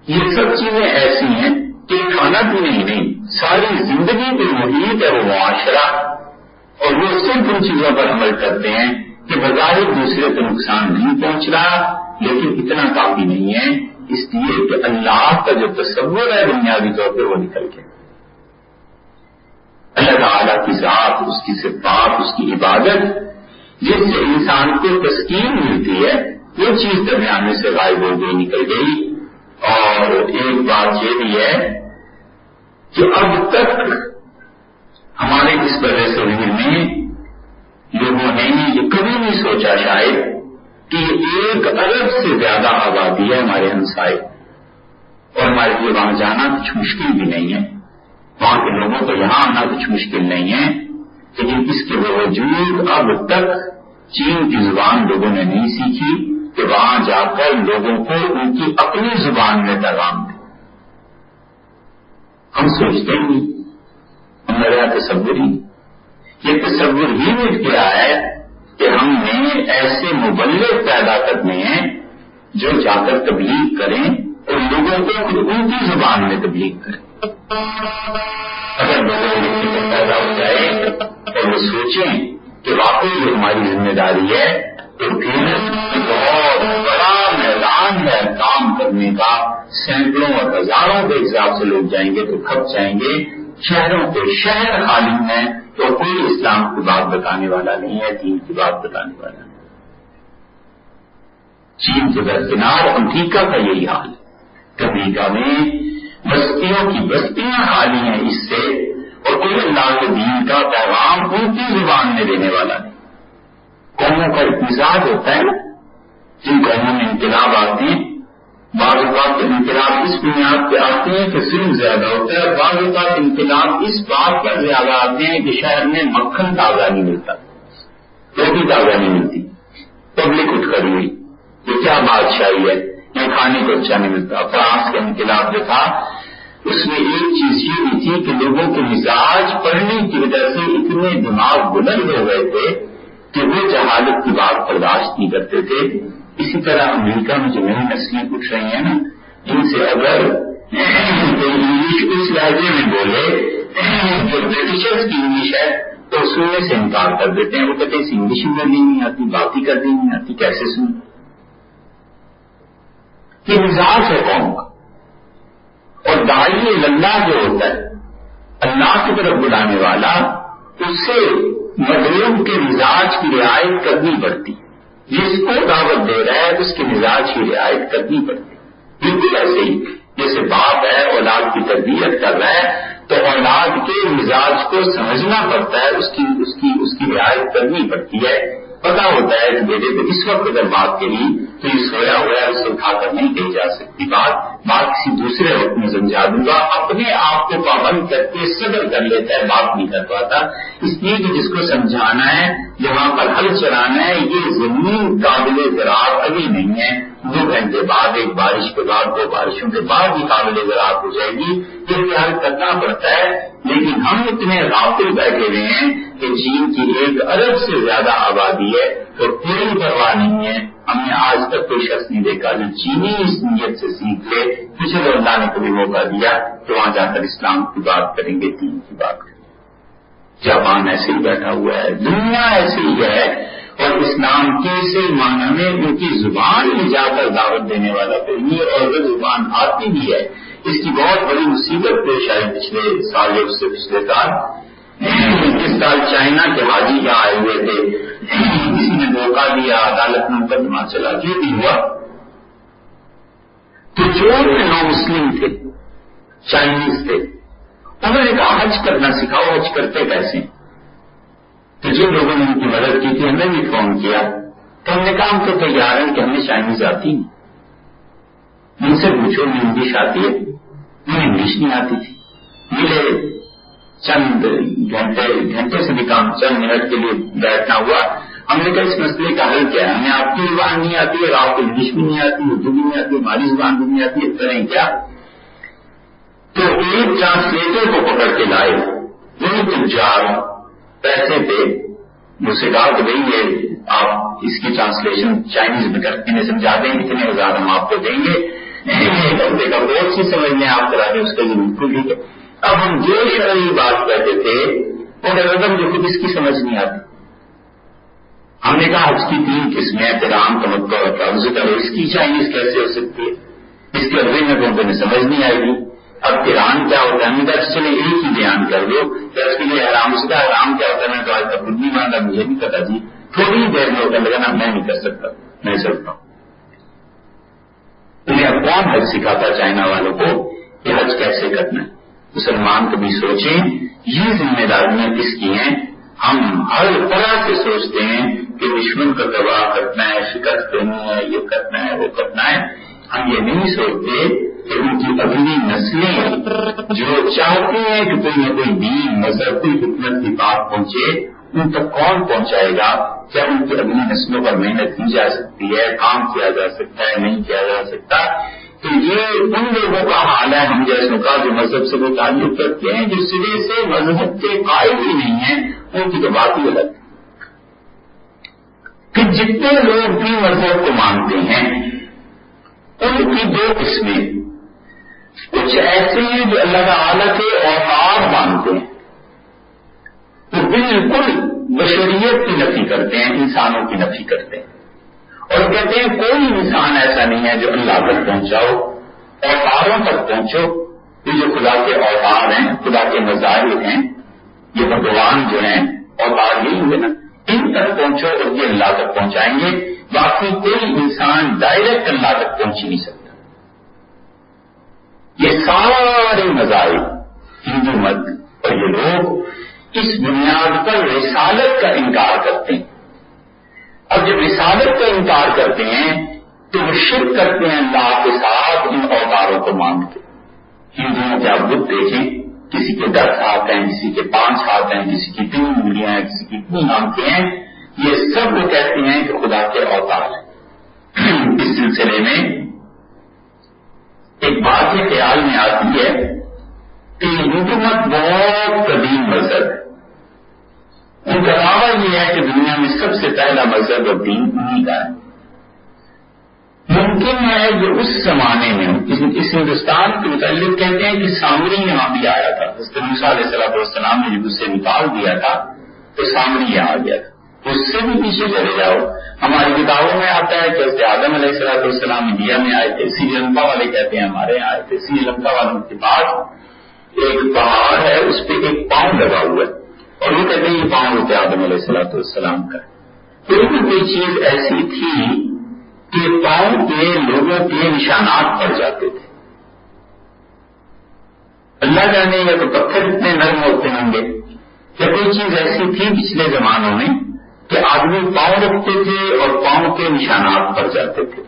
یہ سب چیزیں ایسی ہیں کہ کھانا پینا ہی نہیں، ساری زندگی جو محیط ہے وہ معاشرہ، اور وہ صرف ان چیزوں پر عمل کرتے ہیں کہ بظاہر دوسرے کو نقصان نہیں پہنچ رہا، لیکن اتنا کافی نہیں ہے، اس لیے کہ اللہ کا جو تصور ہے بنیادی طور پہ وہ نکل گیا. اللہ تعالیٰ کی ذات، اس کی صفات، اس کی عبادت جس سے انسان کو تسکین ملتی ہے، وہ چیز درمیان میں سے غائب ہو گئی، نکل گئی. اور ایک بات یہ بھی ہے کہ اب تک ہمارے اس برے صغیر میں لوگوں نے یہ کبھی نہیں سوچا شاید کہ 1 ارب سے زیادہ آبادی ہے ہمارے ہمسائے، اور ہمارے لیے وہاں جانا کچھ مشکل بھی نہیں ہے، وہاں کے لوگوں کو یہاں آنا کچھ مشکل نہیں ہے. لیکن اس کے باوجود اب تک چین کی زبان لوگوں نے نہیں سیکھی کہ وہاں جا کر لوگوں کو ان کی اپنی زبان میں پیغام دیں. ہم سوچتے ہی ہمارا تصور ہی، یہ تصور ہی مٹ گیا ہے کہ ہم نے ایسے مبلغ پیدا کرنے ہیں جو جا کر تبلیغ کریں اور لوگوں کو خود ان کی زبان میں تبلیغ کریں. اگر لوگوں میں پیدا ہو جائے اور وہ سوچیں کہ واقعی یہ ہماری ذمہ داری ہے، تو پھر بہت بڑا میدان ہے کام کرنے کا. سینکڑوں اور ہزاروں کے حساب سے لوگ جائیں گے تو کھپ جائیں گے. شہروں کے شہر خالی ہیں تو کوئی اسلام کی بات بتانے والا نہیں ہے، دین کی بات بتانے والا نہیں. چین کے درکنار امریکہ کا یہی حال ہے. امریکہ میں بستیوں کی بستیاں خالی ہیں اس سے، اور کوئی اللہ کے دین کا پیغام ان کی زبان میں دینے والا نہیں. قوموں کا ایک مزاج ہوتا ہے نا، جن قوموں میں انقلاب آتے ہیں، بعض اوقات انقلاب اس بنیاد پہ آتے ہیں کہ ظلم زیادہ ہوتا ہے، بعض اوقات انقلاب اس بات پر زیادہ آتے ہیں کہ شہر میں مکھن تازہ نہیں ملتا، روٹی تازہ نہیں ملتی، پبلک اٹھ کر ہوئی، یہ کیا بادشاہی ہے، یہ کھانے کو اچھا نہیں ملتا. فرانس کا انقلاب جو تھا اس میں ایک چیز یہ بھی تھی کہ لوگوں کے مزاج پڑھنے کی وجہ سے اتنے دماغ بلند ہو گئے تھے کہ وہ جہالت کی بات برداشت نہیں کرتے تھے. اسی طرح امریکہ میں جو نئی نسلیں اٹھ رہی ہیں نا، ان سے اگر انگلش اس لہجے میں بولے جو برٹشرز کی انگلش ہے تو سننے سے انکار کر دیتے ہیں. وہ کہتے ہیں انگلش میں نہیں آتی، بات ہی کرنی نہیں آتی، کیسے سن. یہ مزاج ہے قوم کا. اور داعی اللہ جو ہوتا ہے اللہ کی طرف بلانے والا، اس سے مظلوم کے مزاج کی رعایت کرنی پڑتی. جس کو دعوت دے رہا ہے اس کے مزاج کی رعایت کرنی پڑتی. بالکل ایسے ہی جیسے باپ ہے اولاد کی تربیت کر رہا ہے تو اولاد کے مزاج کو سمجھنا پڑتا ہے، اس کی رعایت کرنی پڑتی ہے. پتا ہوتا ہے کہ بیٹے کو اس وقت اگر بات کری تو یہ سویا ہوا ہے، اسے اٹھا کر نہیں کہی جا سکتی بات کسی دوسرے وقت میں سمجھا دوں گا. اپنے آپ کو پابند کر کے صبر کر لیتا ہے، بات نہیں کر پاتا. اس لیے کہ جس کو سمجھانا ہے، جہاں پر حل چلانا ہے، یہ زمین قابل زراعت ابھی نہیں ہے. 2 گھنٹے بعد، ایک بارش کے بعد، 2 بارشوں کے بعد ہی قابل زراعت ہو جائے گی. یہ خیال کرنا پڑتا ہے. لیکن ہم اتنے غافل بیٹھے ہوئے ہیں کہ چین کی 1 ارب سے زیادہ آبادی ہے اور کوئی پرواہ نہیں ہے. ہم نے آج تک کوئی شخص نہیں دیکھا جو چینی اس نیت سے سیکھ لے پچھلے اللہ نے کبھی موقع دیا کہ وہاں جا کر اسلام کی بات کریں گے، دین کی بات کریں گے. جاپان ایسے ہی بیٹھا ہوا ہے، دنیا ایسے ہی ہے، اور اسلام کے سے معنی میں ان کی زبان میں جا کر دعوت دینے والا کوئی نہیں. اور وہ زبان آتی بھی ہے. اس کی بہت بڑی مصیبت پیش آئی پچھلے سال یا اس سے پچھلے سال. اس سال چائنا کے حاجی یہاں آئے ہوئے تھے، کسی نے دھوکہ دیا، عدالت میں مقدمہ چلا، جو بھی ہوا تو جو نو مسلم تھے، چائنیز تھے، انہوں نے کہا حج کرنا سکھاؤ. حج کرتے کیسے؟ تو جن لوگوں نے ان کی مدد کی تھی، ہم نے بھی فون کیا تو ہم نے کہا ہم تو تیار ہیں کہ ہمیں چائنیز آتی نہیں. ان سے پوچھو میں انگلش آتی ہے؟ انہیں انگلش نہیں آتی تھی. ملے چند گھنٹے سے بھی کام، چند منٹ کے لیے بیٹھنا ہوا. ہم نے کہا اس مسئلے کا حل کیا ہے؟ ہمیں آپ کی زبان نہیں آتی ہے، آپ کو انگلش بھی نہیں آتی، اردو بھی نہیں آتی، ہماری زبان بھی نہیں آتی، اس طرح کیا؟ تو ایک ٹرانسلیٹر کو پکڑ کے لائے. وہ تجار پیسے پہ مجھ سے کہا کہ بھائی یہ آپ اس کی ٹرانسلیشن چائنیز میں کرتے ہیں سمجھا دیں اتنے ہزار ہم آپ کو دیں گے، ایک ہفتے کا بہت سی سمجھ میں آپ کرا دیں اس کا یہ بالکل ٹھیک ہے۔ اب ہم جو شرعی بات کہتے تھے اور رقم جو خود اس کی سمجھ نہیں آتی، ہم نے کہا حج کی 3 قسمیں احترام تمتع اور قبض کرو، اس کی چائنیز کیسے ہو سکتی ہے؟ اس کے اردو میں تو سمجھ نہیں آئے گی۔ اب قرآن کیا ہوتا ہے؟ ہم کہا چلے ایک ہی بیان کر دو کہ اس کے لیے حرام، اس کا حرام کیا ہوتا ہے؟ میں تو آج تک خود نہیں مانتا، مجھے نہیں پتا جی، تھوڑی دیر میں ہوتا لگا نا میں نہیں کر سکتا، میں سکتا ہوں۔ انہیں اب کون حج سکھاتا چائنا والوں کو کہ حج کیسے کرنا ہے؟ مسلمان کبھی سوچیں یہ ذمہ داریاں کس کی ہیں؟ ہم ہر طرح سے سوچتے ہیں کہ دشمن کا تباہ کرنا ہے، شکست دینی ہے، یہ کرنا ہے، وہ کرنا ہے۔ ہم یہ نہیں سوچتے کہ ان کی اگلی نسلیں جو چاہتے ہیں کہ کوئی نہ کوئی دین مذہب کوئی حکمت کی بات پہنچے، ان تک کون پہنچائے گا؟ کیا ان کی اگلی نسلوں پر محنت کی جا سکتی ہے، کام کیا جا سکتا ہے، نہیں کیا جا سکتا؟ تو یہ ان لوگوں کا حال ہے ہم جیسوں کا جو مذہب سے وہ تعلق کرتے ہیں، جو سرے سے مذہب کے قائل ہی نہیں ہیں، ان کی تو بات ہی الگ ہے۔ کہ جتنے لوگ بھی مذہب کو مانتے ہیں ان کی 2 قسمیں، کچھ ایسے ہیں جو اللہ تعالیٰ کے اوتار مانتے ہیں، وہ بالکل بشریت کی نفی کرتے ہیں، انسانوں کی نفی کرتے ہیں، اور کہتے ہیں کوئی انسان ایسا نہیں ہے جو اللہ تک پہنچاؤ، اوتاروں تک پہنچو، یہ جو خدا کے اوتار ہیں، خدا کے مظاہر ہیں، یہ بھگوان جو ہیں اوتار یہی ہوئے نا، ان تک پہنچو اور یہ اللہ تک پہنچائیں گے، باقی کوئی انسان ڈائریکٹ اللہ تک پہنچ ہی نہیں سکتا۔ یہ سارے مظاہر ہندو مت اور یہ لوگ اس بنیاد پر رسالت کا انکار کرتے ہیں۔ اب جب رسالت کا انکار کرتے ہیں تو وہ شرک کرتے ہیں اللہ کے ساتھ ان اوتاروں کو مان کے۔ ہندوؤں کے آپ بت دیکھیں، کسی کے 10 ہاتھ ہیں، کسی کے 5 ہاتھ ہیں، کسی کی 3 انگلیاں ہیں، کسی کی 2 آنکھیں ہیں، یہ سب وہ کہتے ہیں کہ خدا کے اوتار ہیں۔ اس سلسلے میں ایک بات یہ خیال میں آتی ہے کہ ہندو مت بہت قدیم مذہب ہے، ان کا دعویٰ یہ ہے کہ دنیا میں سب سے پہلا مذہب اور دین انہی کا ہے۔ ممکن ہے جو اس زمانے میں اس ہندوستان کے متعلق کہتے ہیں کہ سامری یہاں بھی آیا تھا، حضرت موسیٰ علیہ السلام نے جب اسے نکال دیا تھا تو سامری یہاں آ گیا تھا۔ اس سے بھی پیچھے چلے جاؤ، ہماری کتابوں میں آتا ہے کہ حضرت آدم علیہ السلام انڈیا میں آئے تھے، سری لنکا والے کہتے ہیں ہمارے یہاں آئے تھے، سری لنکا والوں کے پاس ایک پہاڑ ہے، اس پہ ایک پاؤں لگا ہوا ہے اور وہ کہتے ہیں یہ پاؤں ہوتے آدم علیہ السلام کا۔ پھر بھی کوئی چیز ایسی تھی کہ پاؤں کے لوگوں کے نشانات پڑ جاتے تھے، اللہ جانے یا تو پتھر اتنے نرم ہوتے ہوں گے یا کوئی چیز ایسی تھی پچھلے زمانوں میں کہ آدمی پاؤں رکھتے تھے اور پاؤں کے نشانات پڑ جاتے تھے۔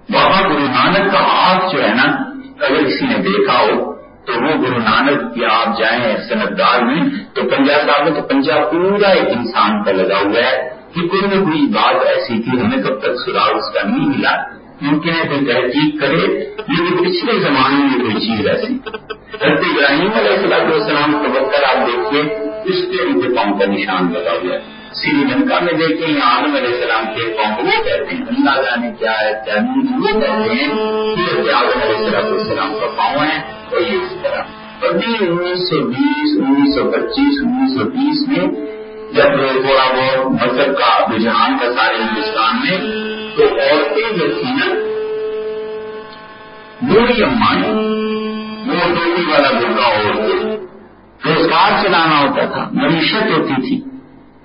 بابا گرو نانک کا ہاتھ جو ہے نا، اگر کسی نے دیکھا ہو تو وہ گرو نانک کی آپ جائیں سندگار میں تو پنجہ صاحب میں تو پنجہ پورا ایک انسان کا لگا ہوا ہے کہ کوئی نہ کوئی بات ایسی تھی، ہمیں کب تک سراغ اس کا نہیں ملا، ممکن ہے کوئی تحقیق کرے، لیکن پچھلے زمانے میں کوئی چیز ایسی۔ حضرت ابراہیم علیہ السلام کو بکر آپ دیکھیے، اس کے ان کے پاؤں کا نشان لگا ہوا ہے۔ سری لنکا میں دیکھیں یا آدم علیہ السلام کے پاؤں کو وہ کہتے ہیں، اللہ جانے کیا ہے کیا نہیں، وہ کہتے ہیں کہ آدم علیہ السلام کا پاؤں ہے اور یہ اس طرح۔ ابھی 1920 1925 1930 میں جب تھوڑا بہت مذہب کا رجحان کا سارے ہندوستان میں، تو عورتیں جو تھیں نا، بوڑھی اماں وہ ٹوپی والا برقع عورت روزگار چلانا ہوتا تھا، معیشت ہوتی تھی،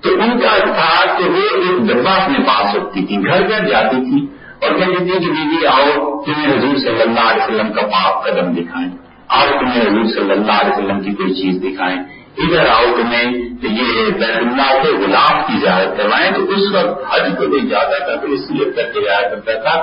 تو ان کا تھا کہ وہ ایک ڈبہ اپنے پاس رکھتی تھی، گھر گھر جاتی تھی اور کہتی تھی کہ بیوی آؤ تمہیں حضور صلی اللہ علیہ وسلم کا پاک قدم دکھائیں، آؤ تمہیں حضور صلی اللہ علیہ وسلم کی کوئی چیز دکھائیں، ادھر آؤ تمہیں یہ بیت اللہ کے غلاف کی زیارت کروائیں۔ تو اس وقت حج کو بھی جاتا تھا تو اس لیے کر کے جایا کرتا تھا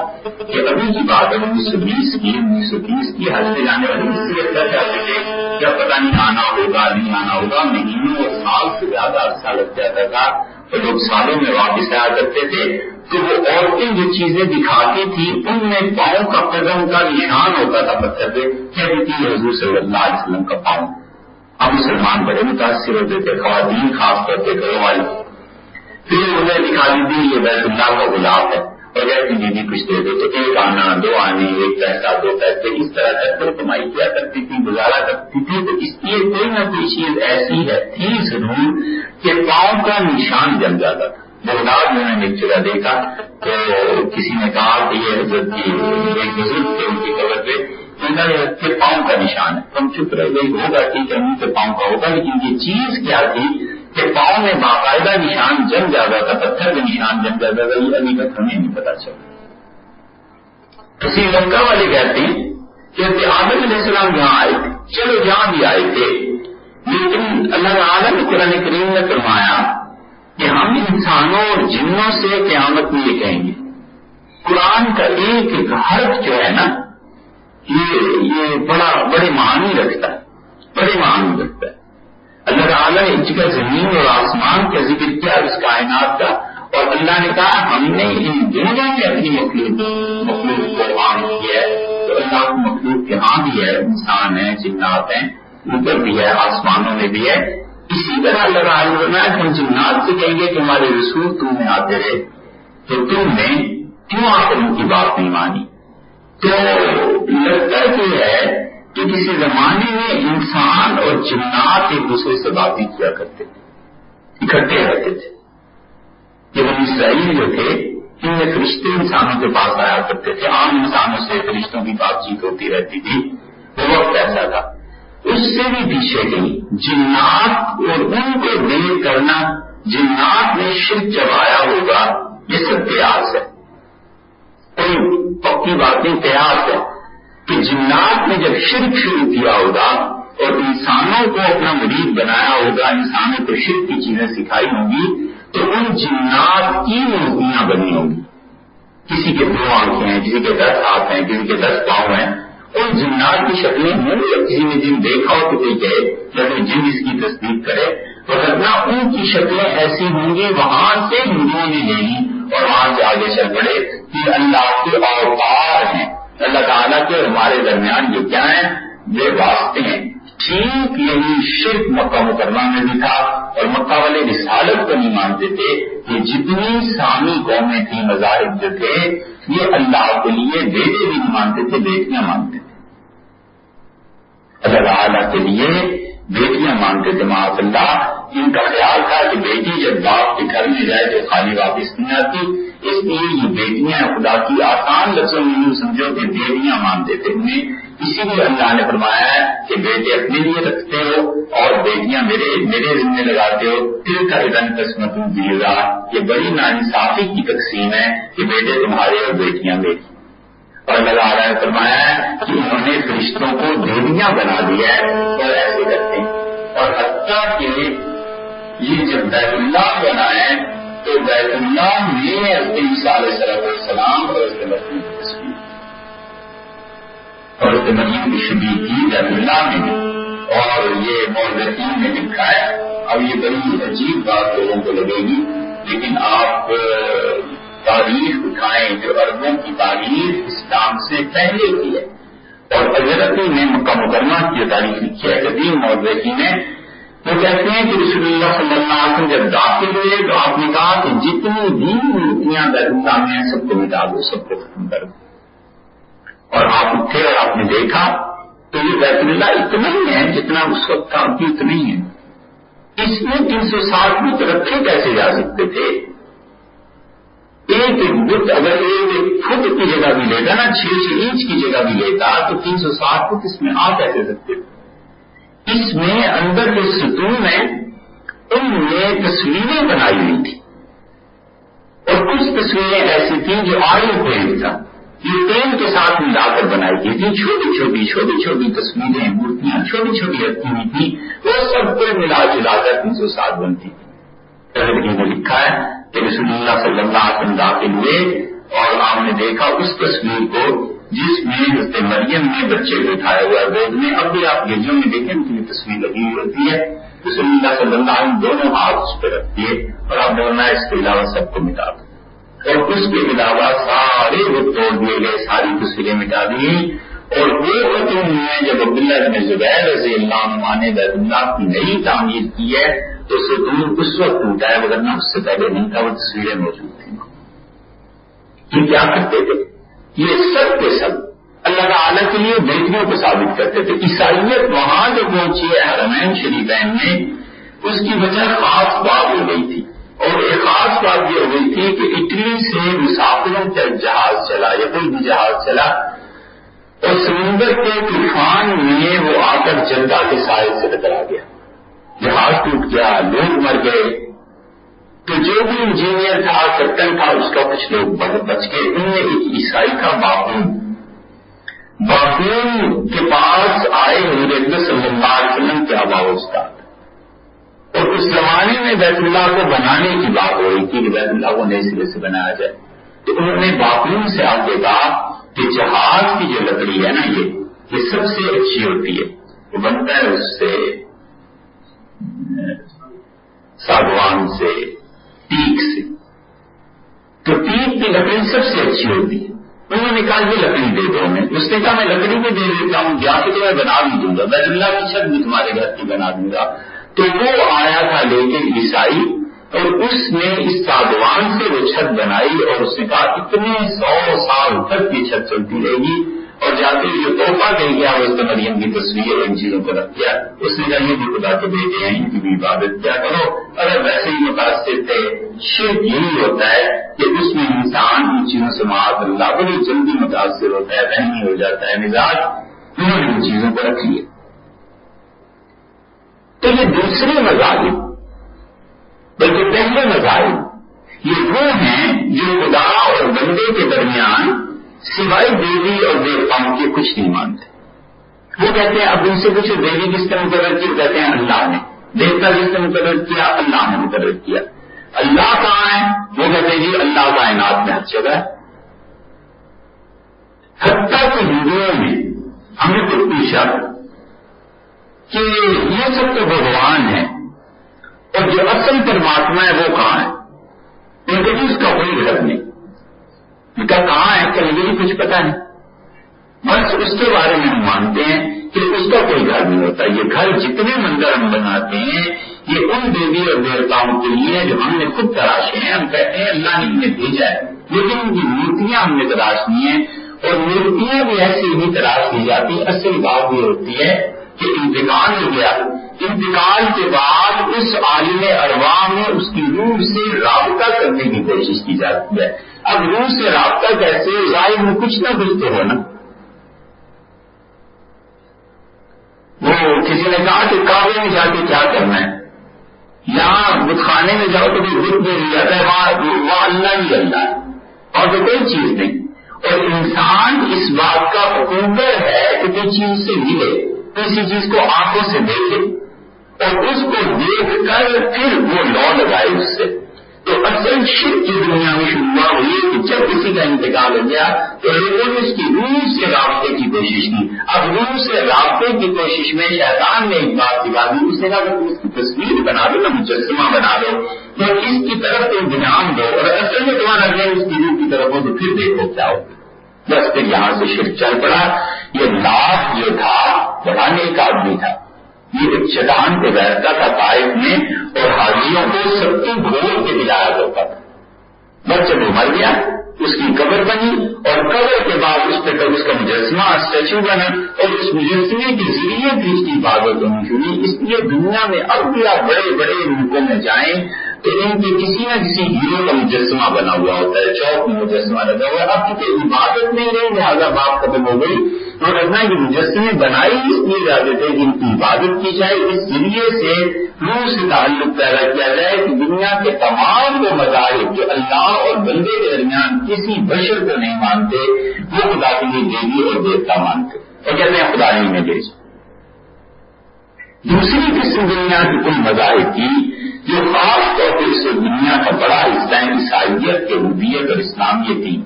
کہ ابھی کی بات ہے 1920 کی 1930 کی حج پہ جانے والی اس لیے کر جاتے تھے کیا پتہ نہیں آنا ہوگا نہیں آنا ہوگا، مہینوں اور سال سے زیادہ عرصہ لگ جاتا تھا اور لوگ سالوں میں واپس آیا کرتے تھے۔ تو وہ عورتیں جو چیزیں دکھاتی تھی ان میں پاؤں کا قدم کا نشان ہوتا تھا پتھر پہ، کہتی تھی حضور صلی اللہ علیہ وسلم کا پاؤں۔ اب مسلمان بڑے متاثر ہوتے تھے، خواتین خاص طور پہ گھروں والی، پھر انہیں دکھا دی یہ بیت اللہ کا غلاف ہے اور کہتی دیدی کچھ دے دو، تو ایک آنا، دو آنے، ایک پیسہ، دو پیسے، اس طرح کر کے کمائی کیا کرتی تھی، گزارا کرتی تھی۔ تو اس لیے کوئی نہ کوئی چیز ایسی ہے تھی ضرور کہ پاؤں کا نشان جم جاتا تھا۔ بغداد میں نے ایک جگہ دیکھا تو کسی نے کہا کہ یہ حضرت کی ایک بزرگ تھے، ان کی قبر پہ انہوں نے کے پاؤں کا نشان ہے، تم چپ رہ گئی، ہوگا ٹھیک ہے ان کے پاؤں کا ہوگا، لیکن یہ چیز کیا تھی کہ پاؤں میں باقاعدہ نشان جم جاتا تھا، پتھر کا نشان جم جاتا تھا، یہ ابھی تک ہمیں نہیں پتا چلا۔ تو سری لنکا والے کہتے ہیں کہ آدم علیہ السلام جہاں آئے تھے، چلو جہاں بھی آئے تھے، لیکن اللہ تعالیٰ نے قرآن کریم نے فرمایا کہ ہم انسانوں اور جنوں سے قیامت میں یہ کہیں گے۔ قرآن کا ایک ایک حرف جو ہے نا یہ بڑے معانی رکھتا ہے، بڑے معانی رکھتا ہے۔ اللہ تعالیٰ نے ایک جگہ زمین اور آسمان کا ذکر کیا، اس کائنات کا، اور اللہ نے کہا ہم نے ان دونوں میں اپنی مخلوق کو عام کیا ہے۔ تو اللہ کی مخلوق یہاں بھی ہے، انسان ہے، جنات ہیں، اوپر بھی ہے، آسمانوں میں بھی ہے۔ اسی طرح اللہ تعالیٰ نے ہم جنات سے کہیں گے کہ ہمارے رسول تم میں آتے رہے تو تم نے کیوں آ کر ان کی بات نہیں مانی؟ تو لگتا یہ ہے کہ کسی زمانے میں انسان اور جنات ایک دوسرے سے باتیں کیا کرتے تھے، اکٹھے رہتے تھے۔ یہ بنی اسرائیل جو تھے ان میں فرشتے انسانوں کے پاس آیا کرتے تھے، عام انسانوں سے فرشتوں کی بات چیت ہوتی رہتی تھی، وہ وقت ایسا تھا۔ اس سے بھی پیچھے گئی جنات اور ان کو دیر کرنا، جنات نے شرک جبایا ہوگا، یہ سب قیاس ہے، کوئی پکی باتیں قیاس ہے کہ جنات نے جب شرک شروع کیا ہوگا اور انسانوں کو اپنا مرید بنایا ہوگا، انسانوں کو شرک کی چیزیں سکھائی ہوں گی، تو ان جنات کی مورتیاں بنی ہوں گی۔ کسی کے 2 آنکھیں ہیں، کسی کے 10 ہاتھ ہیں، کسی کے 10 پاؤں ہیں، ان جنات کی شکلیں ہوں گی۔ کسی نے جن دیکھا ہو تو کوئی کہے یا کوئی جن اس کی تصدیق کرے، ورنہ ان کی شکلیں ایسی ہوں گی، وہاں سے ہندوؤں نے لے لی اور وہاں سے آگے چل پڑے کہ اللہ کے اوتار ہیں، اللہ تعالیٰ کے اور ہمارے درمیان یہ کیا ہیں، یہ واسطے ہیں۔ ٹھیک یہی شرک مکہ مکرمہ میں بھی تھا، اور مکہ والے رسالت کو نہیں مانتے تھے کہ جتنی سامی قومیں تھیں، مذاہب جو تھے، یہ اللہ کے لیے بیٹے بھی نہیں مانتے تھے، بیٹیاں مانتے تھے۔ اللہ تعالیٰ کے لیے بیٹیاں مانتے تھے، معاذ اللہ۔ ان کا خیال تھا کہ بیٹی جب باپ کے گھر میں جائے تو خالی واپس نہیں آتی، اس لیے یہ بیٹیاں خدا کی آسان لفظوں میں یوں سمجھو کہ بیٹیاں مانتے تھے انہیں۔ اسی لیے اللہ نے فرمایا ہے کہ بیٹے اپنے لیے رکھتے ہو اور بیٹیاں میرے ذمہ لگاتے ہو، پھر کا ادن قسمت دیے گا۔ یہ بڑی ناانصافی کی تقسیم ہے کہ بیٹے تمہارے اور بیٹیاں میری۔ اور اللہ تعالیٰ نے فرمایا ہے کہ انہوں نے فرشتوں کو دیویاں بنا دیا ہے اور ایسے کرتے ہیں، اور حتیٰ کہ یہ جب بیت اللہ بنائے تو بیت اللہ میں عیسیٰ علیہ السلام اور اس کے مریم کی تصویر اور اس کے مریم کی شبیہ کی بیت اللہ میں، اور یہ مورخین نے لکھا ہے۔ اب یہ بڑی عجیب بات لوگوں کو لگے گی، لیکن آپ تاریخ اٹھائیں جو عربوں کی تاریخ اسلام سے پہلے کی ہے، اور حضرتی نے مکہ مکرمہ کی تاریخ لکھی ہے قدیم مورخین نے، وہ کہتے ہیں کہ رسول اللہ صلی اللہ علیہ وسلم جب داخل ہوئے تو آپ نے کہا کہ جتنی بھی مورتیاں بیت اللہ میں ہیں سب کو مٹا دو، سب کو ختم کر دو۔ اور آپ اٹھے اور آپ نے دیکھا تو یہ بیت اللہ اتنا ہی ہے جتنا اس وقت تھا، ابھی اتنا ہی ہے۔ اس میں 360 بت رکھے کیسے جا سکتے تھے؟ ایک بت اگر 1 فٹ کی جگہ بھی لیتا نا، 6 انچ کی جگہ بھی لیتا تو 360 فٹ اس میں آ کیسے سکتے تھے؟ اس میں اندر جو ستون ہے ان میں تصویریں بنائی ہوئی تھی، اور کچھ تصویریں ایسی تھیں جو آئل پینٹ تھا، یہ تیل کے ساتھ ملا کر بنائی گئی تھی، چھوٹی چھوٹی تصویریں، مورتیاں چھوٹی چھوٹی رکھی ہوئی تھی، وہ سب کو ملا جلا کر 360 بنتی تھی۔ نے لکھا ہے کہ رسول اللہ صلی اللہ علیہ وسلم داخل ہوئے اور آپ نے دیکھا اس تصویر کو جس میں حضرت مریم نے بچے کو اٹھایا ہوا ہے گود میں۔ اب بھی آپ گرجوں میں دیکھیں تو یہ تصویر لگی ہوئی ہوتی ہے، رسول اللہ صلی اللہ علیہ وسلم دونوں ہاتھ اس پہ رکھتی ہے اور آپ بولنا اس کے علاوہ سب کو مٹا دو، اور اس کے علاوہ سارے وہ توڑ دیے گئے، ساری تصویریں مٹا دی۔ اور وہ ختم ہوئے جب عبداللہ بن زبیر رضی اللہ عنہ نے بیت اللہ کی نئی تعمیر کی ہے، تو ستون اس وقت ٹوٹا ہے، مگر نہ اس سے پہلے نہیں تھا، وہ تصویریں موجود تھیں. یہ کیا کرتے تھے؟ یہ سب کے سب اللہ تعالیٰ کے لیے بیٹیوں کو ثابت کرتے تھے. عیسائیت وہاں جو پہنچی ہے حرمین شریفین میں، اس کی وجہ خاص بات ہو گئی تھی. اور ایک خاص بات یہ ہو گئی تھی کہ اٹلی سے مسافروں کا جہاز چلا یا کوئی بھی جہاز چلا اور سمندر کے طوفان میں وہ آ کر جدہ کے ساحل سے ٹکرا گیا، جہاز ٹوٹ گیا، لوگ مر گئے. تو جو بھی انجینئر تھا، کیپٹن تھا، اس کا کچھ لوگ بچ گئے. ان میں ایک عیسائی تھا باقون کے پاس آئے حضرت صلی اللہ علیہ وسلم کے آبا و اجداد، اور اس زمانے میں بیت اللہ کو بنانے کی بات ہو رہی تھی کہ بیت اللہ کو نئے سرے سے بنایا جائے. تو انہوں نے باقون سے آ کے کہا کہ جہاز کی جو لکڑی ہے نا، یہ سب سے اچھی ہوتی ہے، وہ بنتا ہے اس سے ساگوان سے، ٹیک سے. تو ٹیک کی لکڑی سب سے اچھی ہوتی ہے. انہوں نے کہا یہ لکڑی دے دو ہمیں. اس نے کہا میں لکڑی بھی دے دیتا ہوں، یا تو میں بنا بھی دوں گا، بیت اللہ کی چھت بھی تمہارے گھر کی بنا دوں گا. تو وہ آیا تھا لے کے عیسائی، اور اس نے اس ساگوان سے وہ چھت بنائی، اور اس نے کہا اتنے 100 سال تک یہ چھت چلتی رہے گی. اور جاتے جو تحفہ دے گیا وہ اس نے مریم کی تصویر اور ان چیزوں کو رکھ دیا. اس نے کہا یہ بھی خدا کے بیٹے ہیں، ان کی بھی عبادت کیا کرو. اگر ویسے ہی متاثر تھے، شرک یہی ہوتا ہے کہ اس میں انسان ان چیزوں سے معاذ اللہ بڑی جلدی متاثر ہوتا ہے، ذہنی ہو جاتا ہے مزاج. انہوں نے ان چیزوں کو رکھ لیا. تو یہ دوسرے مذاہب، بلکہ پہلے مذاہب یہ وہ ہیں جو خدا اور بندے کے درمیان سوائے دیوی اور دیوتاؤں کے کچھ نہیں مانتے. وہ کہتے ہیں اب ان سے کچھ دیوی کس نے مقرر کی، کہتے ہیں اللہ نے. دیوتا کس نے مقرر کیا، اللہ نے مقرر کیا. اللہ کہاں ہے، وہ کہتے ہیں جی اللہ کائنات میں ہر جگہ ہے. حتیٰ کہ ہندوؤں میں ہم نے خود پوچھا کہ یہ سب تو بھگوان ہے اور جو اصل پرماتما ہے وہ کہاں ہے؟ ان کو اس کا کوئی گھر نہیں. ان کا کہاں ہے کہ مجھے کچھ پتا نہیں، بس اس کے بارے میں ہم مانتے ہیں کہ اس کا کوئی گھر نہیں ہوتا. یہ گھر جتنے مندر ہم بناتے ہیں یہ ان دیوی اور دیوتاؤں کے لیے جو ہم نے خود تراشے ہیں. ہم کہتے ہیں اللہ نے انہیں بھیجا ہے، لیکن ان کی مورتیاں ہم نے تراشنی ہیں، اور مورتیاں بھی ایسی ہی تراش کی جاتی. اصل بات یہ ہوتی ہے کہ انتقال ہو گیا، انتقال کے بعد اس عالم ارواح میں اس کی روح سے رابطہ کرنے کی کوشش کی جاتی ہے. اب روح سے رابطہ کیسے، ظاہر میں کچھ نہ کچھ تو ہونا. وہ کسی نے کہا کہ کعبے میں جا کے کیا کرنا ہے، یہاں بت خانے میں جاؤ تو کوئی بت نہیں جاتا ہے، وہاں اللہ ہی اللہ ہے اور تو کوئی چیز نہیں. اور انسان اس بات کا حکمر ہے کہ کوئی چیز سے ملے، کسی چیز کو آنکھوں سے دیکھے اور اس کو دیکھ کر پھر وہ لو لگائے اس سے. تو اصل شرک کی دنیا میں شروع ہوئی کہ جب کسی کا انتقال ہو گیا تو لوگوں نے اس کی روح سے رابطے کی کوشش کی. اب روح سے رابطے کی کوشش میں شیطان نے ایک بات سکھا دی. اس نے کہا کہ اس کی تصویر بنا دو نا، مجسمہ بنا دو، تو اس کی طرف تو دھیان دو، اور اصل میں تمہارا ذہن اس کی روح کی طرف ہو تو پھر دیکھو کیا ہو. بس پھر یہاں سے شرک چل پڑا. یہ لاکھ جو تھا بڑا نیک آدمی تھا، یہ ایک چٹان پہ بیٹھتا تھا طائف میں اور حاجیوں کو سب کی گھول کے دلایا کرتا تھا. بس جب وہ مر گیا اس کی قبر بنی، اور قبر کے بعد اس پہ اس کا مجسمہ اسٹیچو بنا، اور اس مجسمے کے ذریعے بھی اس کی عبادت ہونی شروع. اس لیے دنیا میں اب بھی آپ بڑے بڑے ملکوں میں جائیں تو ان کے کسی نہ کسی ہیرو کا مجسمہ بنا ہوا ہوتا ہے، چوک میں مجسمہ لگا ہوا ہے. اب کیونکہ عبادت نہیں رہی لہٰذا بات ختم ہو گئی. اور رکھنا یہ مجسمے بنائی اس لیے جاتے تھے کہ ان کی عبادت کی جائے، اس ذریعے سے روح سے تعلق پیدا کیا جائے کہ دنیا کے تمام وہ مذاہب جو اللہ اور بندے کے درمیان کسی بشر کو نہیں مانتے وہ خدا کے لیے دیوی اور دیوتا مانتے اور کہتے ہیں خدا ہی نے بھیجا. دوسری قسم دنیا کی ان مذاہب کی جو خاص طور پر اس دنیا کا بڑا حصہ ہے عیسائیت، یہودیت اور اسلامیت تھی.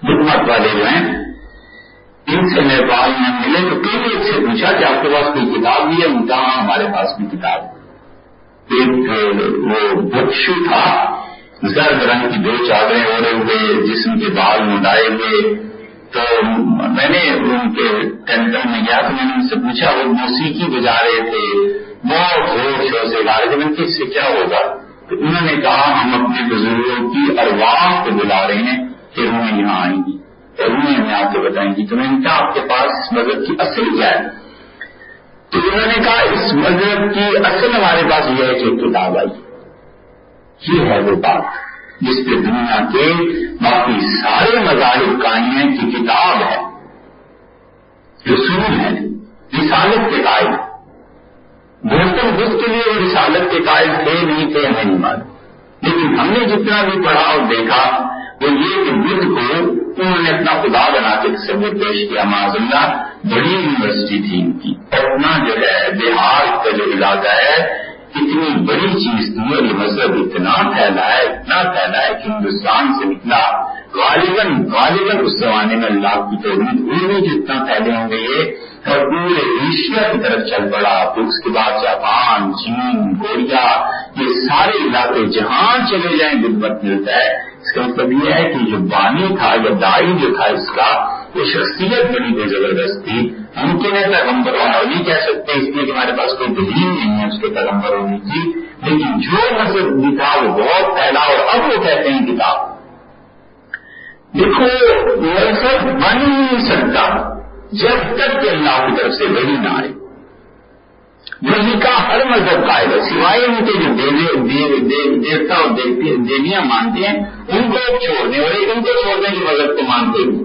حکمت والے جو ہیں ان سے میرے پاس میں ملے تو کئی ایک سے پوچھا کہ آپ کے پاس کوئی کتاب بھی ہے؟ کہاں ہمارے پاس بھی کتاب. ایک وہ بخشو تھا، زرد رنگ کی 2 چادریں اوڑھے ہوئے، جسم کے بال منڈائے ہوئے. تو میں نے ان کے ٹینٹر میں گیا تو میں نے ان سے پوچھا، وہ موسیقی بجا رہے تھے بہت زور شور سے گا رہے تھے کہ اس سے کیا ہوگا؟ تو انہوں نے کہا ہم اپنے بزرگوں کی ارواح کو بلا رہے ہیں کہ انہیں یہاں آئیں گی اور انہیں ہمیں آپ کو بتائیں گی. تو میں نے کہا آپ کے پاس اس مذہب کی اصل کیا ہے؟ تو انہوں نے کہا اس مذہب کی اصل ہمارے پاس یہ ہے کہ کتاب آئی. یہ ہے وہ بات جس پہ دنیا کے باقی سارے مذاہب قائم ہیں کہ کتاب ہے، رسول ہے، رسالت کے قائل. گوتم بدھ کے لیے وہ رسالت کے قائل تھے نہیں تھے ہمیں نہیں معلوم، لیکن ہم نے جتنا بھی پڑھا اور دیکھا وہ یہ کہ بدھ کو انہوں نے اپنا خدا بنا کے تصور پیش کیا. معاذ اللہ بڑی یونیورسٹی تھی ان کی. پٹنہ جو ہے بہار کا جو علاقہ ہے اتنی بڑی چیز تھی اور یہ مذہب اتنا پھیلا ہے کہ ہندوستان سے نکلا. غالباً اس زمانے میں اللہ کی توحید ہوئی جتنا پھیلے ہوں گے یہ اور پورے ایشیا کی طرف چل پڑا. پھر اس کے بعد جاپان، چین، کوریا، یہ سارے علاقے جہاں چلے جائیں بدھ مت ملتا ہے. اس کا مطلب یہ ہے کہ جو بانی تھا یا دائی جو تھا اس کا وہ شخصیت بڑی بے زبردست تھی. ممکن ہے پیغمبر ہونا نہیں کہہ سکتے اس لیے کہ ہمارے پاس کوئی دلیل نہیں ہے اس کے پیغمبر ہونے کی، لیکن جو مذہب بھی تھا وہ بہت پھیلا اور اب وہ کہتے ہیں کتاب. دیکھو مذہب بن نہیں سکتا جب تک کہ اللہ کی طرف سے وحی نہ آئے. وحی کا ہر مذہب قائل ہے سوائے ان کے جو دیوتا اور دیویاں مانتے ہیں ان کو چھوڑ دیں اور ان کو چھوڑ دیں کہ مذہب کو مانتے ہیں.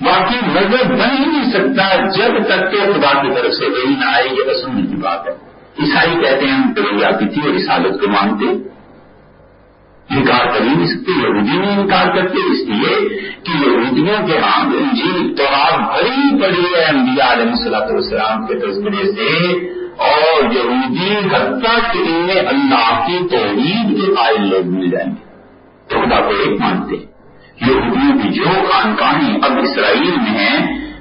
باقی مذہب بن ہی نہیں سکتا جب تک کہ خدا کی طرف سے وحی نہ آئے. یہ رسول کی بات ہے. عیسائی کہتے ہیں ہم ترقیاتی تھی اور رسالت کو مانتے، انکار کر ہی نہیں سکتے. یہودی نہیں انکار کرتے اس لیے کہ یہودیوں کے ہاں انجیل تورات بھری پڑی ہے انبیاء علیہ الصلوۃ والسلام کے تذکرے سے، اور یہودی حتیٰ کہ ان میں اللہ کی توحید کے قائل لوگ مل جائیں گے تو خدا کو ایک مانتے ہیں. یہودیوں کی جو خانقاہیں اب اسرائیل میں ہیں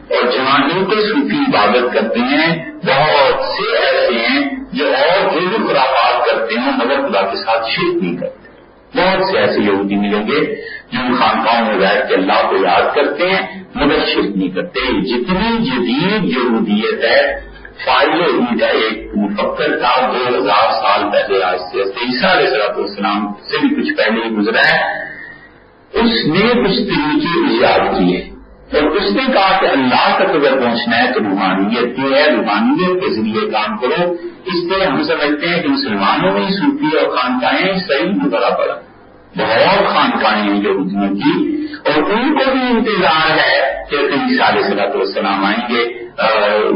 اور جہاں ان کو صوفی عبادت کرتے ہیں بہت سے ایسے ہیں جو اور جو خرافات کرتے ہیں مگر خدا کے ساتھ شرک نہیں کرتے. بہت سے ایسے یہودی ملیں گے جو ان خانقاہوں میں بیٹھ کے اللہ کو یاد کرتے ہیں مگر شرک نہیں کرتے. جتنی جدید یہودیت ہے فائل عید ہے ایک مفکر تھا 2000 سال پہلے آج سے عیسیٰ علیہ السلام سے بھی کچھ پہلے ہی گزرا ہے. اس نے کچھ طریقے ایجاد کیے اور اس نے کہا کہ اللہ تک اگر پہنچنا ہے تو روحانیت کی ہے، روحانیت کے ذریعے کام کرو. اس لیے ہم سمجھتے ہیں کہ مسلمانوں میں صوفی اور خانقاہیں صحیح نہیں بڑا پڑا. بہت خانقاہیں ہیں یہودیوں کی اور ان کو بھی انتظار ہے کہ عیسیٰ علیہ السلام آئیں گے.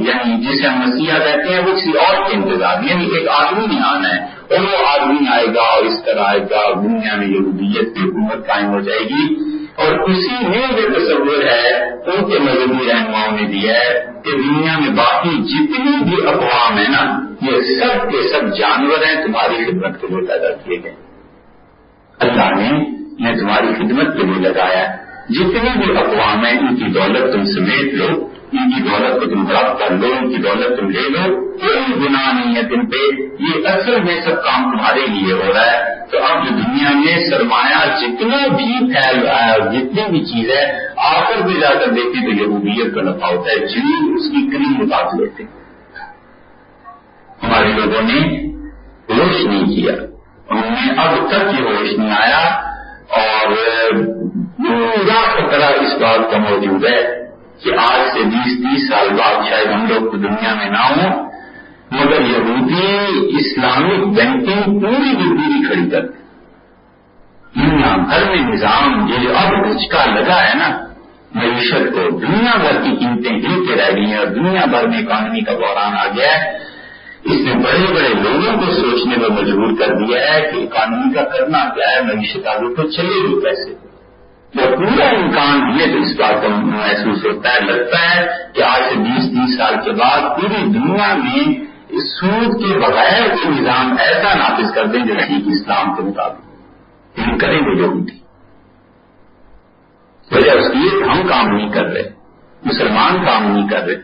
یعنی جسے ہم مسیحا کہتے ہیں وہ کسی اور کے انتظار، یعنی ایک آدمی نہیں آنا ہے اور وہ آدمی آئے گا اور اس طرح آئے گا دنیا میں یہودیت کی حکومت قائم ہو جائے گی. اور اسی میں جو تصور ہے ان کے مذہبی رہنماؤں نے دیا ہے کہ دنیا میں باقی جتنی بھی اقوام ہیں نا یہ سب کے سب جانور ہیں تمہاری خدمت کے لیے پیدا کیے گئے. اللہ نے انہیں تمہاری خدمت کے لیے لگایا. جتنی بھی اقوام ہیں ان کی دولت تم سمیٹ لو، ان کی دولت کو تم ضبط کر لو، ان کی دولت تم لے لو، کوئی گناہ نہیں ہے تم پہ. یہ اصل میں سب کام تمہارے لیے ہو رہا ہے. تو اب جو دنیا میں سرمایہ جتنا بھی پھیل رہا ہے اور جتنی بھی چیز ہے آخر بھی جا کر دیکھیں تو یہودیت کا نفع ہوتا ہے. جن اس کی قریب بات لیتے ہمارے لوگوں نے ہوش نہیں کیا، انہیں اب تک یہ ہوش نہیں آیا اور پورا خطرہ اس بات کا موجود ہے کہ آج سے 20-30 سال بعد شاید ہم لوگ تو دنیا میں نہ ہوں مگر یہودی اسلامک بینکنگ پوری کی پوری کھڑی کرتے. دنیا بھر میں نظام یہ جو اب دھچکا لگا ہے نا معیشت کو، دنیا بھر کی قیمتیں گر کے رہ گئی ہیں اور دنیا بھر میں اکانومی کا بحران آ گیا ہے. اس نے بڑے بڑے لوگوں کو سوچنے پر مجبور کر دیا ہے کہ اکانومی کا کرنا کیا ہے، معیشت آگے تو چلے گی کیسے. وہ پورا امکان دیے تو اس بات کو محسوس ہوتا ہے، لگتا ہے کہ آج سے 20-30 سال کے بعد پوری دنیا میں سود کے بغیر کے نظام ایسا نافذ کر دیں جو ٹھیک اسلام کے مطابق. لیکن کریں گے یہودی. وجہ اس کی ہم کام نہیں کر رہے، مسلمان کام نہیں کر رہے.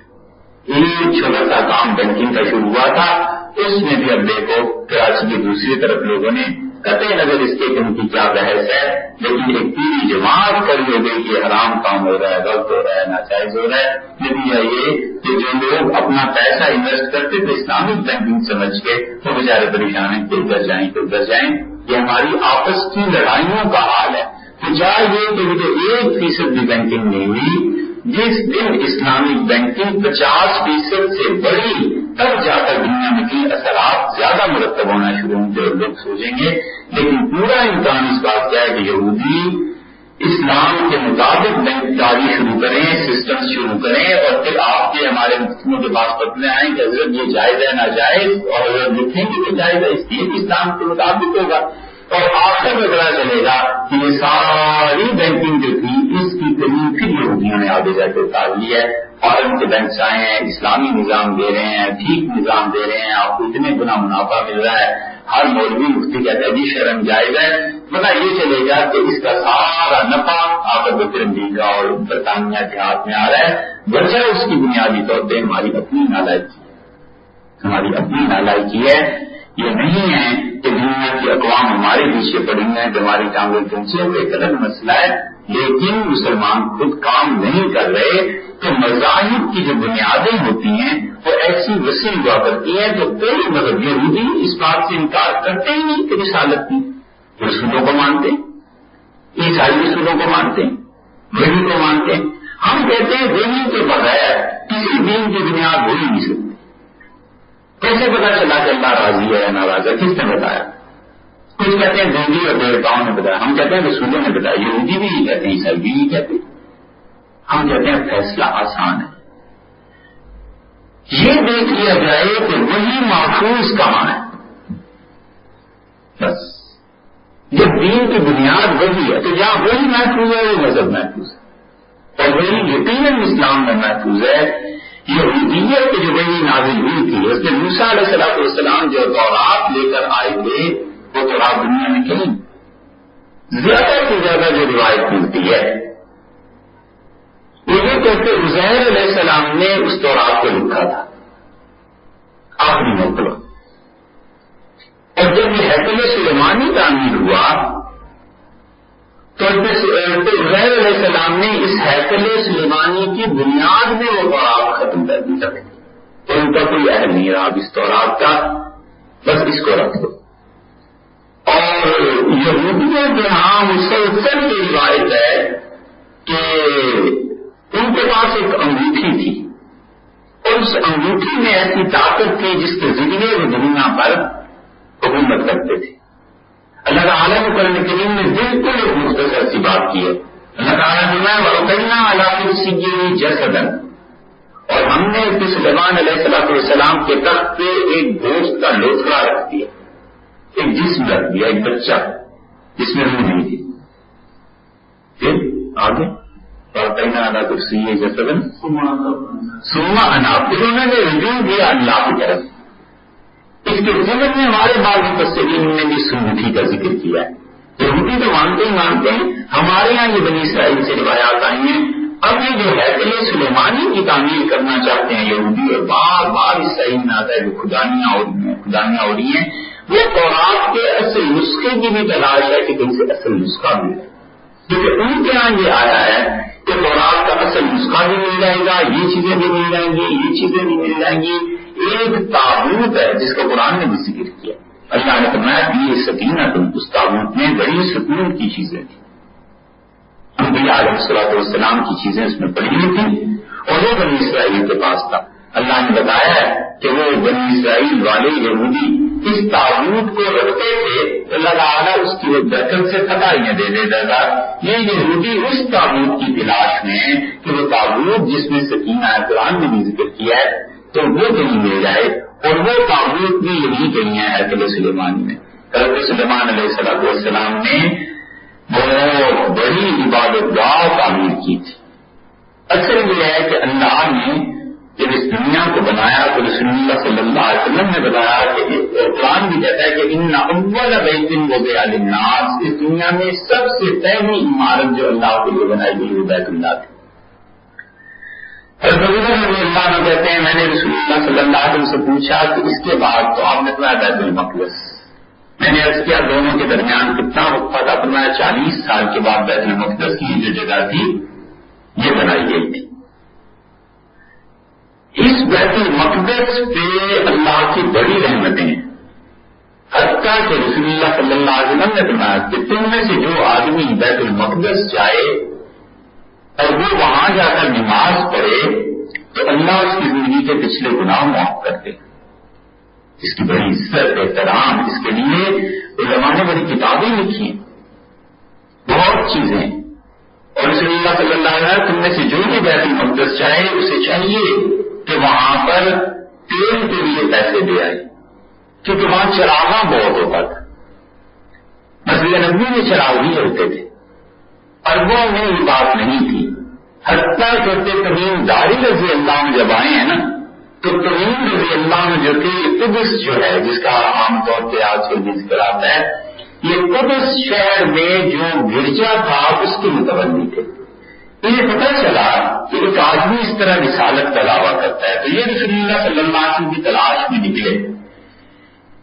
ایک چھوٹا سا کام بینکنگ کا شروع ہوا تھا، اس میں بھی اب دیکھو کراچی کی دوسری طرف لوگوں نے قطع نظر اس کے کہ ان کی کیا بحث ہے، لیکن ایک پوری جماعت کر لے گئی کہ حرام کام ہو رہا ہے، غلط ہو رہا ہے، ناجائز ہو رہا ہے۔ نتیجہ یہ کہ جو لوگ اپنا پیسہ انویسٹ کرتے تھے اسلامک بینکنگ سمجھ کے، وہ بیچارے پریشان ہیں کہ ادھر جائیں کہ ادھر جائیں۔ یہ ہماری آپس کی لڑائیوں کا حال ہے۔ تو چاہیے کہ مجھے 1% بھی بینکنگ نہیں ہوئی، جس دن اسلامک بینکنگ 50% سے بڑی، تب جا کر دنیا میں کی اثرات زیادہ مرتب ہونا شروع ہوں گے اور لوگ سوچیں گے۔ لیکن پورا امکان اس بات کا ہے کہ یہودی اسلام کے مطابق بینک کاری شروع کریں، سسٹم شروع کریں، اور پھر آپ کے ہمارے مفتیوں کے پاس پتلے آئیں کہ حضرت یہ جائز ہے ناجائز، اور حضرت لکھیں گے کہ جائز ہے، اس لیے کہ اسلام کے مطابق ہوگا، اور آخر میں پتا چلے گا کہ یہ ساری بینکنگ جو تھی اس کی کمی پھر یہودیوں نے آگے جا کے اتار لی ہے، اور ان کے بینکس آئے ہیں، اسلامی نظام دے رہے ہیں، ٹھیک نظام دے رہے ہیں، آپ کو اتنے گنا منافع مل رہا ہے، ہر مولوی مفتی کہتا ہے جی شرم جائز ہے۔ پتا یہ چلے گا کہ اس کا سارا نفع آ کر امریکہ اور برطانیہ کے ہاتھ میں آ رہا ہے۔ وجہ اس کی بنیادی طور پہ ہماری اپنی نالائکی ہے، ہماری اپنی نالائکی ہے۔ یہ نہیں ہے کہ دنیا کی اقوام ہمارے پیچھے پڑی ہیں کہ ہماری ٹانگیں پہنچے ہوئے، ایک الگ مسئلہ ہے، لیکن مسلمان خود کام نہیں کر رہے کہ مذاہب کی جو بنیادیں ہوتی ہیں وہ ایسی وسیع ہوا کرتی ہیں کہ کوئی مذہب یہودی اس بات سے انکار کرتے ہی نہیں کہ رسالت کی، رسولوں کو مانتے، عیسائی رسولوں کو مانتے، وحی کو مانتے۔ ہم کہتے ہیں وحی کے بغیر کسی دین کی بنیاد ہو ہی نہیں سکتی۔ کیسے پتا چلا کہ اللہ راضی ہے یا ناراض ہے؟ کس نے بتایا؟ کچھ کہتے ہیں گنگی اور دیوتاؤں نے بتایا، ہم کہتے ہیں رسولوں نے بتایا، یہودی بھی یہ کہتے ہیں، عیسائی بھی یہ کہتے ہیں۔ ہم کہتے ہیں فیصلہ آسان ہے، یہ دیکھ لیا جائے کہ وہی محفوظ کہاں ہے، بس جب دین کی بنیاد وہی ہے تو جہاں وہی محفوظ ہے وہ مذہب محفوظ ہے، اور وہی یقیناً اسلام میں محفوظ ہے۔ یہودیت کی جو وہی نازل ہوئی تھی، اس میں موسیٰ علیہ السلام جو تورات لے کر آئے تھے وہ تورات دنیا میں کہیں زیادہ سے زیادہ جو روایت ملتی ہے وہ یہ کہتے عزیر علیہ السلام نے اس تورات کو لکھا تھا آخری مرتبہ، اور جب یہ ہیکل سلیمانی تعمیر ہوا تو عزیر علیہ السلام نے اس ہیکل سلیمانی کی بنیاد میں وہ تورات ختم کر دی تک، اور ان کا کوئی اہل نہیں رہا اس تورات کا، بس اس کو رکھ دو۔ اور یہودیوں کے ہاں مسلسل یہ روایت ہے کہ ان کے پاس ایک انگوٹھی تھی، اور اس انگوٹھی میں ایسی طاقت تھی جس کے ذریعے وہ دنیا پر حکومت کرتے تھے۔ اللہ تعالیٰ نے قرآن کریم میں بالکل ایک مختصر سی بات کی ہے۔ اللہ تعالیٰ نے وَأَلْقَيْنَا عَلَىٰ كُرْسِيِّهِ جَسَدًا، اور ہم نے سلیمان علیہ السلام کے تخت پہ ایک گوشت کا لوتھڑا رکھ دیا، ایک جسم رکھ دیا، ایک بچہ جس میں روح نہیں تھی۔ پھر آگے وَأَلْقَيْنَا عَلَىٰ كُرْسِيِّهِ جَسَدًا ثُمَّ أَنَابَ، پھر انہوں نے رجوع کیا اللہ کی طرف۔ اس کے ضمن میں ہمارے بعض مفسرین نے بھی سنگوٹھی کا ذکر کیا ہے۔ یہودی تو مانتے ہی مانتے ہیں، ہمارے یہاں یہ بنی اسرائیل سے روایات آئی ہیں۔ اب یہ جو ہیکل سلیمانی کی تعمیر کرنا چاہتے ہیں یہودی، اور بار بار اس صحیح میں آتا ہے جو خدانیاں ہو رہی ہیں، وہ تورات کے اصل نسخے کی بھی تلاش ہے کہ کہیں سے اصل نسخہ ملے، کیونکہ ان کے یہاں یہ آیا ہے کہ تورات کا اصل نسخہ بھی مل جائے گا، یہ چیزیں بھی مل جائیں گی، یہ چیزیں بھی مل جائیں گی۔ ایک تابوت ہے جس کا قرآن نے بھی ذکر کیا، اللہ نے فرمایا کہ یہ سکینہ تم، اس تابوت میں بڑی سکون کی چیزیں تھیں، انبیاء علیہ السلام کی چیزیں اس میں پڑی ہوئی تھیں، اور وہ بنی اسرائیل کے پاس تھا۔ اللہ نے بتایا ہے کہ وہ بنی اسرائیل والے یہودی اس تابوت کو رکھتے تھے، اللہ تعالیٰ اس کی وہ برکت سے فتحیاں دے دیتا تھا۔ یہ یہودی اس تابوت کی تلاش میں کہ وہ تابوت جس میں سکینہ ہے، قرآن نے بھی ذکر کیا ہے، تو وہ کہیں مل جائے، اور وہ تابوت بھی یہی کہیں ہے ہیکل سلیمان میں۔ حضرت سلیمان علیہ السلام نے بہت بڑی عبادت گاہ تعمیر کی تھی۔ اکثر یہ ہے کہ اللہ نے جب اس دنیا کو بنایا تو رسول اللہ صلی اللہ علیہ وسلم نے بتایا کہ قرآن بھی کہتا ہے کہ ان اول بیت وضع للناس، اس دنیا میں سب سے پہلی عمارت جو اللہ کے لیے بنائی گئی وہ بیت اللہ تھی۔ رضی اللہ عنہ کہتے ہیں میں نے رسول اللہ صلی اللہ علیہ وسلم سے پوچھا کہ اس کے بعد تو آپ نے فرمایا بیت المقدس، میں نے عرض کیا دونوں کے درمیان کتنا وقفہ تھا؟ فرمایا 40 سال کے بعد بیت المقدس کی جو جگہ تھی یہ بنائی گئی تھی. اس بیت المقدس پہ اللہ کی بڑی رحمتیں ہیں، حتیٰ کہ رسول اللہ صلی اللہ علیہ وسلم نے فرمایا کہ تم میں سے جو آدمی بیت المقدس جائے اور وہ وہاں جا کر نماز پڑھے تو اللہ اس کی زندگی کے پچھلے گناہ معاف کر دے. اس کی بڑی عزت احترام، اس کے لیے علماء نے بڑی کتابیں لکھی ہیں، بہت چیزیں. اور رسول اللہ صلی اللہ علیہ وسلم تم میں سے جو بھی بیت المقدس چاہے اسے چاہیے کہ وہاں پر تیل کے لیے پیسے دے آئے، کیونکہ وہاں چراغاں بہت ہوتا تھا. مسجد نبوی میں چراغ بھی ہوتے تھے، اربوں میں یہ بات نہیں تھی. حتیٰ کہ تمیم داری رضی اللہ عنہ جب آئے ہیں نا تو تمیم رضی اللہ عنہ جو تھے قدس جو ہے جس کا عام طور پہ آج کل بھی ذکر آتا ہے، یہ قدس شہر میں جو گرجا تھا اس کے متولی تھے. انہیں پتہ چلا کہ ایک آدمی اس طرح رسالت کا دعویٰ کرتا ہے، تو یہ رسول اللہ صلی اللہ علیہ وسلم کی تلاش میں نکلے،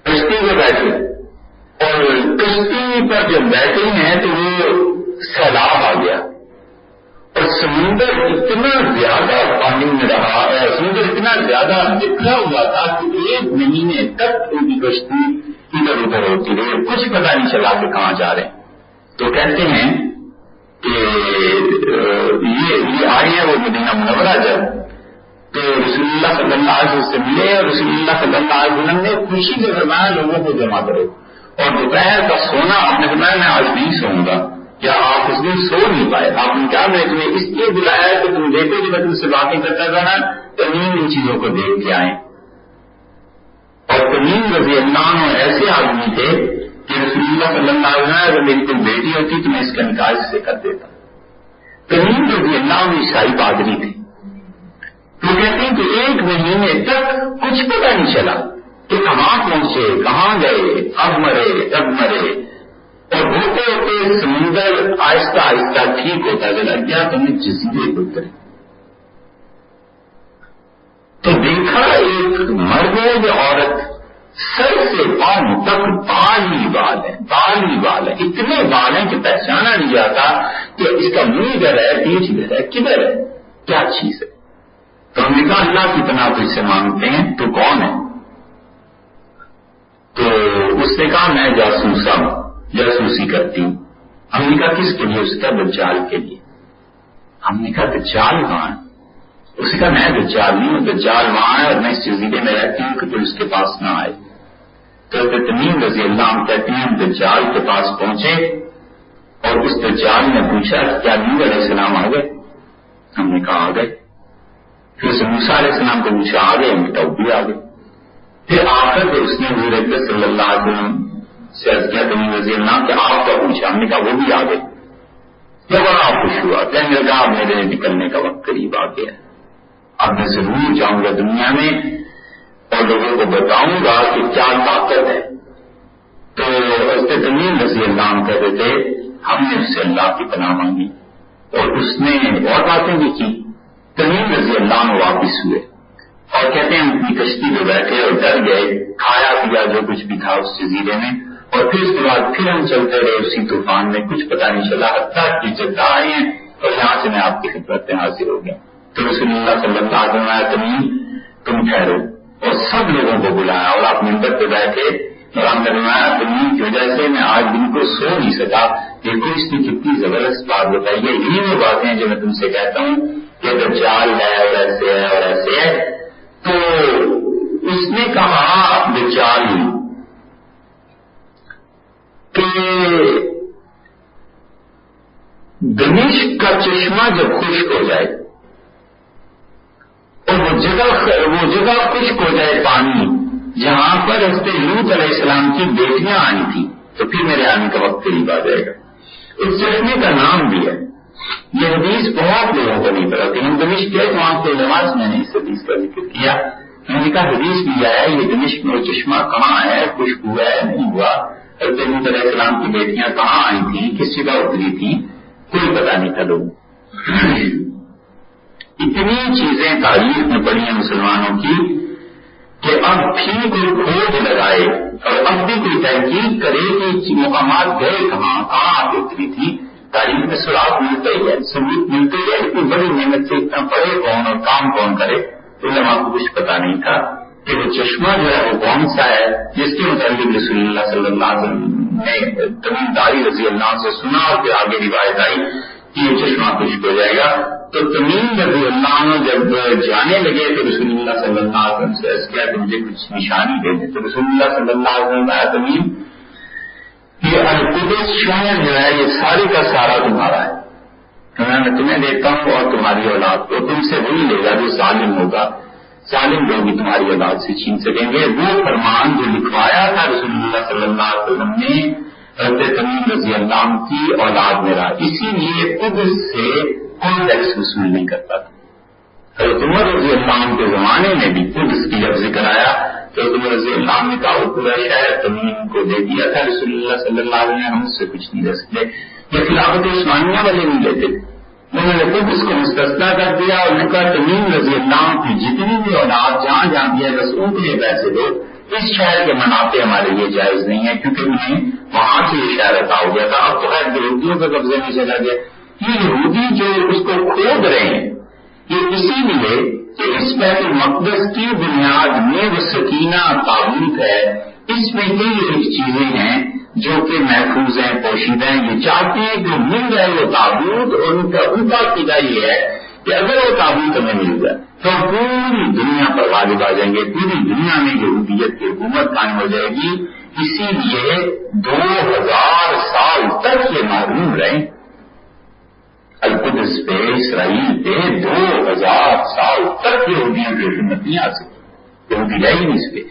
کشتی میں بیٹھے، اور کشتی پر جب بیٹھے ہیں تو وہ سیلاب آ گیا اور سمندر اتنا زیادہ پانی میں رہا ہے، سمندر اتنا زیادہ بکھرا ہوا تھا کہ 1 مہینے تک ان کی کشتی ادھر ادھر ہوتی رہی، کچھ پتہ نہیں چلا کہ کہاں جا رہے ہیں. تو کہتے ہیں کہ یہ آئے ہیں وہ مدینہ منورہ جب، تو رسول اللہ صلی اللہ علیہ وسلم سے ملے اور رسول اللہ صلی اللہ علیہ وسلم نے خوشی سے فرمایا لوگوں کو جمع کرو، اور دوپہر کا سونا آپ نے فرمایا میں آج نہیں سوؤں گا. کیا آپ اس دن سو نہیں پائے؟ آپ نے کہا میں تمہیں اس لیے بلایا کہ تم دیکھو کہ میں تم سے باتیں کرتا تھا نا، تمیم ان چیزوں کو دیکھ کے آئے. اور تمیم رضی اللہ عنہ ایسے آدمی تھے کہ رسول اللہ صلی اللہ علیہ وسلم اگر میری کوئی بیٹی ہوتی تو میں اس کا نکاح اس سے کر دیتا. تمیم رضی اللہ عنہ عیسائی پادری تھے. تو کہتے ہیں کہ 1 مہینے تک کچھ پتہ نہیں چلا کہ کہاں پہنچے، کہاں گئے، اب مرے، اور ہوتے ہوتے سمندر آہستہ آہستہ ٹھیک ہوتا چلا گیا. تمہیں جزیرے کو اترے تو دیکھا ایک مرد یا عورت سر سے پاؤں تک بال ہی بال ہے، اتنے بال ہیں کہ پہچانا نہیں جاتا کہ اس کا منہ ادھر ہے، پیٹھ ادھر ہے، کدھر ہے، کیا چیز ہے. تو ہم نے کہا اللہ کی پناہ تو اس سے مانگتے ہیں، تو کون ہے؟ تو اس نے کہا میں جاسوسی کرتی ہوں. ہم نے کہا کس کے لیے؟ اس کا دجال کے لیے. ہم نے کہا دجال وہاں ہے؟ اس نے کہا میں دجال نہیں ہوں، دجال وہاں ہے اور میں اس جزیرے میں رہتی ہوں کہ کوئی اس کے پاس نہ آئے. تو تمیم رضی اللہ عنہ کہتے ہیں ہم دجال کے پاس پہنچے اور اس دجال نے پوچھا کیا نبی علیہ السلام آ گئے؟ ہم نے کہا آ گئے. پھر اس نے موسیٰ علیہ السلام کو پوچھا آ گئے؟ ہم تو بھی آ گئے. پھر آخر پہ اس نے حضور اکرم صلی اللہ علیہ وسلم سے عرض کیا تمیم رضی اللہ عنہ کہ آپ کا پوچھا؟ ہم نے کہا وہ بھی آ گئے. تو بڑا خوش ہوا، کہنے لگا اب میرے نکلنے کا وقت قریب آ گیا، اب میں ضرور جاؤں گا دنیا میں اور لوگوں کو بتاؤں گا کہ کیا طاقت ہے. تو حضرت تمیم رضی اللہ عنہ کہتے تھے ہم نے اس سے اللہ کی پناہ مانگی اور اس نے اور باتیں بھی کی. تمیم رضی اللہ عنہ واپس ہوئے اور کہتے ہیں اپنی کشتی پہ بیٹھے اور ڈر گئے، کھایا پیا جو کچھ بھی تھا اس جزیرے میں، اور پھر اس کے بعد پھر ہم چلتے رہے اسی طوفان میں، کچھ پتہ نہیں چلا حتیٰ کہ جدہ آئے ہیں اور یہاں سے میں آپ کی خدمت میں حاضر ہو گیا. تو رسول اللہ صلی اللہ علیہ وسلم تمیم تم ٹھہرو، اور سب لوگوں کو بلایا اور آپ منبر پہ بیٹھے اور ہم نے فرمایا تمیم کی وجہ سے میں آج دن کو سو نہیں سکا. دیکھو اس کی کتنی زبردست بات بتائی ہے. یہی وہ باتیں ہیں جو میں تم سے کہتا ہوں کہ دجال ہے اور ایسے ہے اور ایسے ہے. تو اس نے کہا دجال کہ دمشق کا چشمہ جب خشک ہو جائے اور وہ جگہ خشک ہو جائے پانی جہاں پر حضرت لوط علیہ السلام کی بیٹیاں آئی تھیں، تو پھر میرے آنے کا وقت قریب آ جائے گا. اس چشمے کا نام بھی ہے. یہ حدیث بہت لوگوں کو نہیں پتا تھی. ہم دمشق گئے وہاں کے نماز میں نے اس حدیث کا ذکر کیا. میں نے کہا حدیث بھی آیا یہ دمشق میں چشمہ کہاں ہے، خشک ہوا ہے نہیں ہوا، حضرت لوط علیہ السلام کی بیٹیاں کہاں آئی تھیں، کس جگہ اتری تھی، کوئی پتا نہیں تھا لوگوں. اتنی چیزیں تاریخ میں پڑی ہیں مسلمانوں کی کہ اب بھی کوئی کھوج لگائے اور اب بھی کوئی تحقیق کرے کہ مقامات گئے کہاں آگ اتری تھی، تاریخ میں سراغ ملتے ہی ہے، ثبوت ملتے ہی ہے، اتنی بڑی محنت سے اتنا پڑھے کون اور کام کون کرے، علماء کو کچھ پتا نہیں تھا کہ وہ چشمہ جو ہے وہ کون سا ہے جس کے متعلق رسول اللہ صلی اللہ علیہ وسلم نے تمیم داری رضی اللہ عنہ سے سنا اور پھر آگے روایت آئی کہ یہ چشمہ خشک ہو جائے گا۔ تو تمیم رضی اللہ عنہ جب جانے لگے تو رسول اللہ صلی اللہ علیہ وسلم سے عرض کیا کہ مجھے کچھ نشانی دے دیں، تو رسول اللہ صلی اللہ علیہ وسلم نے تمیم یہ القدس شہر جو ہے یہ سارے کا سارا تمہارا ہے، میں تمہیں دیتا ہوں اور تمہاری اولاد کو، تم سے وہی لے گا جو ظالم ہوگا، ظالم لوگ بھی تمہاری اولاد سے چھین سکیں گے۔ وہ فرمان جو لکھوایا تھا رسول اللہ صلی اللہ علیہ وسلم نے حضرت تمیم رضی اللہ عنہ کی اولاد میں رہا، اسی لیے قدس سے کوئی ٹیکس وصول نہیں کرتا تھا۔ حضرت عمر رضی اللہ عنہ کے زمانے میں بھی قدس کی جب ذکر آیا تو عمر رضی اللہ عنہ نے کہا وہ پورا شہر تمیم کو دے دیا تھا، رسول اللہ صلی اللہ علیہ وسلم ہم اس سے کچھ نہیں رہ سکتے۔ یہ خلافت عثمانیہ والے نہیں لیتے، انہوں نے خود اس کو مستثنا کر دیا اور ان کا تمیم رضی اللہ عنہ کی جتنی بھی اولاد جہاں جہاں دیا بس ان کے لیے پیسے دو، اس شہر کے منافع ہمارے لیے جائز نہیں ہے کیونکہ انہیں وہاں سے یہ شہر عطا ہو گیا تھا۔ اب تو خیر یہودیوں کے قبضے میں چلا گیا۔ یہ یہودی جو اس کو کھود رہے ہیں یہ اسی لیے کہ اس بیت المقدس کی بنیاد میں وہ سکینہ تابوت ہے، اس میں کئی چیزیں ہیں جو کہ محفوظ ہیں، پوشیدہ ہیں، یہ چاہتے ہیں کہ مل جائے وہ تابوت، اور ان کا عقیدہ یہ ہے کہ اگر وہ تابوت ہمیں مل جائے تو پوری دنیا پر غالب آ جائیں گے، پوری دنیا میں یہودیت کی حکومت قائم ہو جائے گی۔ اسی لیے 2000 سال تک یہ محروم رہے القدس پہ، اسرائیل پہ 2000 سال تک یہودیوں کی حکومت نہیں آ سکتی، یہودی رہی نہیں اس پہ۔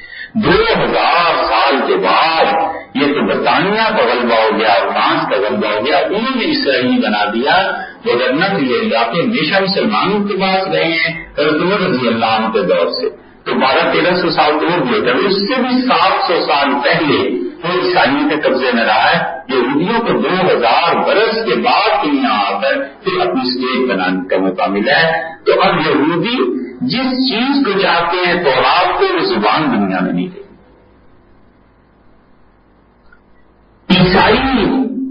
2000 سال کے بعد یہ تو برطانیہ کا غلبہ ہو گیا، فرانس کا غلبہ ہو گیا، انہوں نے اسرائیل بنا دیا، وگرنہ یہ علاقے ہمیشہ مسلمانوں کے پاس رہے ہیں حضرت عمر رضی اللہ عنہ کے دور سے، تو 1200-1300 سال دور بھی ہوتا ہے، اس سے بھی 700 سال پہلے وہ عیسائیوں کے قبضے میں رہا ہے۔ یہودیوں کو 2000 برس کے بعد یہاں آ کر پھر اپنی اسٹیٹ بنانے کا موقع ملا ہے۔ تو اب یہودی جس چیز کو چاہتے ہیں تورات کو، وہ زبان دنیا میں نہیں رہی، عیسائی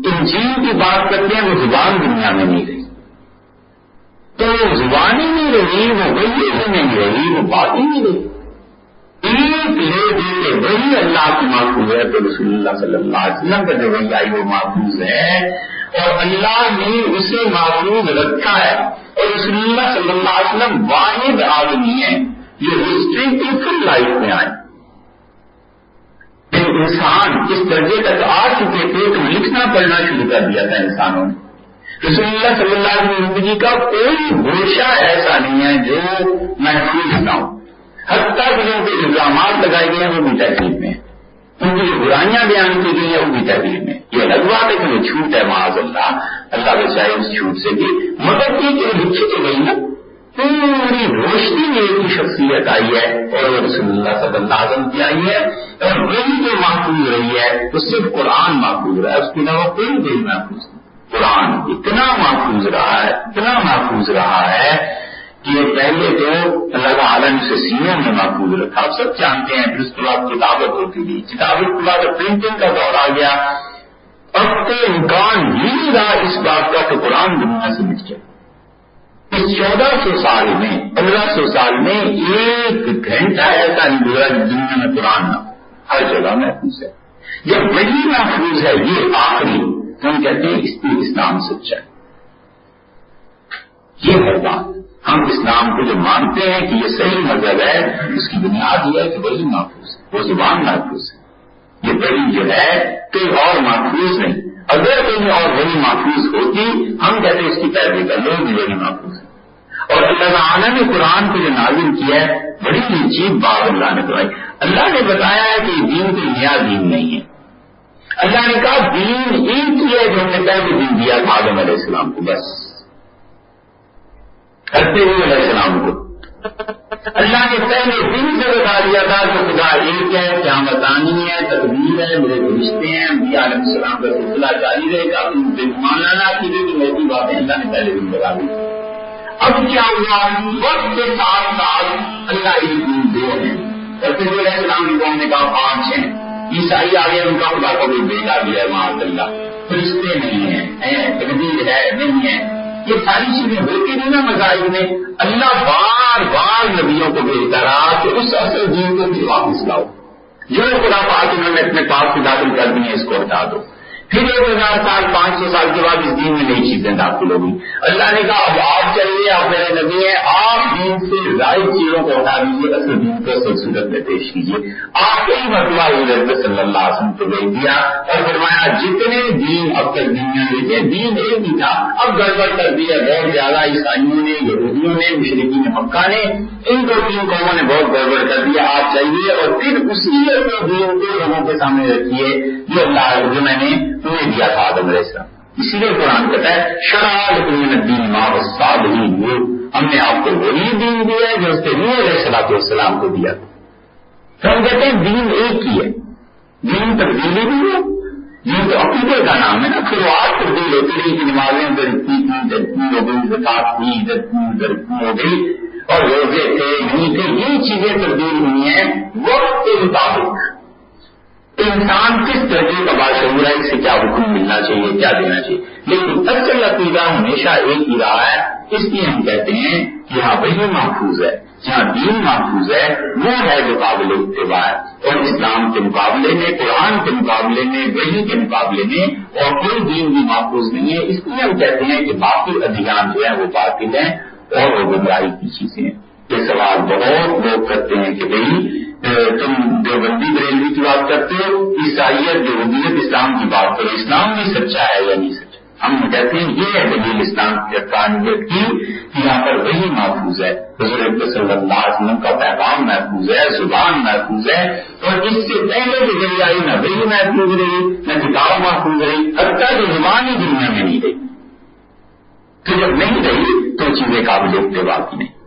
انجیل کی بات کرتے ہیں وہ زبان دنیا میں نہیں رہی، تو وہ زبان ہی نہیں رہی، وہ وہی نہیں رہی، وہ بات ہی نہیں رہی، ایک لے دے کے وہی اللہ کی محفوظ ہے۔ تو رسول اللہ صلی اللہ علیہ وسلم کا جو وہی آئی وہ محفوظ ہے اور اللہ نے اسے محفوظ رکھا ہے، اور رسول اللہ صلی اللہ علیہ وسلم واحد آدمی ہے جو ہسٹری کی فل لائف میں آئے۔ انسان اس درجے تک آ چکے تھے کہ لکھنا پڑھنا شروع کر دیا تھا انسانوں نے۔ رسول اللہ صلی اللہ علیہ وسلم زندگی کا کوئی گوشہ ایسا نہیں ہے جو محفوظ نہ ہو، حتیٰ کہ ان کے الزامات لگائے گئے ہیں وہ بھی تحقیق میں، ان کی جو برائیاں بیان کی گئی ہیں وہ بھی تحقیق میں۔ یہ الگ بات ہے کہ وہ جھوٹ ہے، معاذ اللہ بچائے اس جھوٹ سے بھی، مگر یہ لکھی تو گئی نا، پوری روشنی میں ایک ہی شخصیت آئی ہے اور وہ رسول اللہ صلی اللہ علیہ وسلم کی آئی ہے، اور وہی جو محفوظ رہی ہے وہ صرف قرآن محفوظ رہا ہے، اس کے علاوہ کوئی بھی محفوظ نہیں۔ قرآن اتنا محفوظ رہا ہے، اتنا محفوظ رہا ہے کہ پہلے تو اللہ تعالیٰ نے اسے سینوں میں محفوظ رکھا، آپ سب جانتے ہیں، پھر اس کے بعد کتابت ہوتی تھی، کتابت کے بعد پرنٹنگ کا دور آ گیا، اب تو امکان ہی نہیں رہا اس بات کا کہ قرآن دنیا سے مٹ جائے۔ اس 1400 سال میں 1500 سال میں ایک گھنٹہ ایسا نہیں گزرا دنیا میں قرآن نہ، ہر جگہ محفوظ ہے۔ جب وہی محفوظ ہے یہ آخری، تو ہم کہتے ہیں اس پہ اسلام سچا ہے۔ یہ ہے بات، ہم اسلام کو جو مانتے ہیں کہ یہ صحیح مذہب ہے، اس کی بنیاد یہ ہے کہ وہی محفوظ ہے، وہ زبان محفوظ ہے، یہ وہی جو ہے کوئی اور محفوظ نہیں۔ اگر کوئی اور وہی محفوظ ہوتی ہم کہتے اس کی پیروی کر لو، وہی محفوظ ہے۔ اور اللہ تعالیٰ نے قرآن کو جو نازل کیا ہے بڑی عجیب بات اللہ نے بتائی، اللہ نے بتایا ہے کہ دین کوئی نیا دین نہیں ہے، اللہ نے کہا دین ایک ہی ہے جو ہم نے پہلے دین دیا تھا آدم علیہ السلام کو، بس کرتے ہوئے علیہ السلام کو اللہ نے پہلے دن سے بتا دیا تھا کہ خدا ایک ہے، قیامت آنی ہے، تقدیر ہے، میرے فرشتے ہیں، انبیاء علیہ السلام کا سلسلہ جاری رہے گا، مانا کی موٹی باتیں اللہ نے پہلے دن بتا دی۔ اب کیا ہوا، وقت کے ساتھ ساتھ اللہ ایک دن دو ہیں، اور پھر علیہ السلام کی قوم نے کہا 5 ہیں. عیسائی آگے ان کا خدا کا کوئی بیٹا بھی ہے معاذ اللہ. فرشتے نہیں ہیں، تقدیر ہے نہیں ہے. یہ ساری چیزیں ہوتی نہیں نا مذاہب میں. اللہ بار بار نبیوں کو بھیجتا رہا کہ اس اصل دین کو بھی واپس لاؤ. جو خدا پاک انہوں نے اپنے پاس سے داخل کر دی ہیں اس کو ہٹا دو. پھر 1000 سال 500 سال کے بعد اس دین میں نئی چیزیں داخل ہوگی. اللہ نے کہا اب آپ چلیے، آپ میرے نبی ہیں، آپ دین سے ظاہر چیزوں کو ہٹا دیجیے، اصل دین کو اصل صورت میں پیش کیجیے. آپ کئی مرتبہ حضرت صلی اللہ علیہ وسلم کو بھیج دیا اور فرمایا جتنے دین اب تک دنیا میں تھے دین ایک ہی تھا، اب گڑبڑ کر دیا بہت زیادہ عیسائیوں نے، یہودیوں نے، مشرکین مکہ نے، ان کو 3 قوموں نے بہت گڑبڑ کر دیا. آپ چاہیے اور پھر اسی اپنے دین کو لوگوں کے سامنے رکھیے جو اللہ جو میں نے تمہیں دیا تھا آدم علیہ السلام. اسی لیے قرآن کہتا ہے شرع لکم من الدین ما وصى به نوح، ہم نے آپ کو وہی دین دیا ہے جو اس کے نوح علیہ السلام کو دیا. تو ہم کہتے ہیں دین ایک ہی ہے، دین تبدیلی بھی ہے. دین تو عقیدے کا نام ہے نا. پھر وہ آج تبدیل ہوتی رہی کہ نمازیں ادھر اتنی ہو گئی، زکات تھی ادھر ہو گئی، اور روزے تھے نہیں تھے، یہ چیزیں تبدیل ہوئی ہیں وقت کے مطابق. انسان کس درجے کا باشعور ہے، اس سے کیا حکم ملنا چاہیے، کیا دینا چاہیے. لیکن اصل عقیدہ ہمیشہ ایک ہی رہا ہے. اس لیے ہم کہتے ہیں کہ یہاں وہی محفوظ ہے، جہاں دین محفوظ ہے وہ ہے جو قابل اتباع ہے. اور اسلام کے مقابلے میں، قرآن کے مقابلے میں، وحی کے مقابلے میں اور کوئی دین بھی محفوظ نہیں ہے. اس لیے ہم کہتے ہیں کہ باقی ادیان جو ہیں وہ باطل ہیں اور وہ گمراہی کی چیزیں ہیں. یہ سوال بہت لوگ کرتے ہیں کہ بھائی تم دیوبندی بریلوی کی بات کرتے ہو، عیسائیت یہودیت اسلام کی بات کرو، اسلام بھی سچا ہے یا نہیں سچا. ہم کہتے ہیں یہ ہے دلیل اسلام کی حقانیت کی کہ یہاں پر وہی محفوظ ہے، حضور صلی اللہ علیہ وسلم کا پیغام محفوظ ہے، زبان محفوظ ہے. اور اس سے پہلے جو ذریعہ آئی نہ وہی محفوظ رہی نہ کتاب محفوظ رہی، حتیٰ کہ زبان ہی دنیا میں نہیں رہی. تو جب نہیں رہی تو چیزیں قابل اتباع کی نہیں.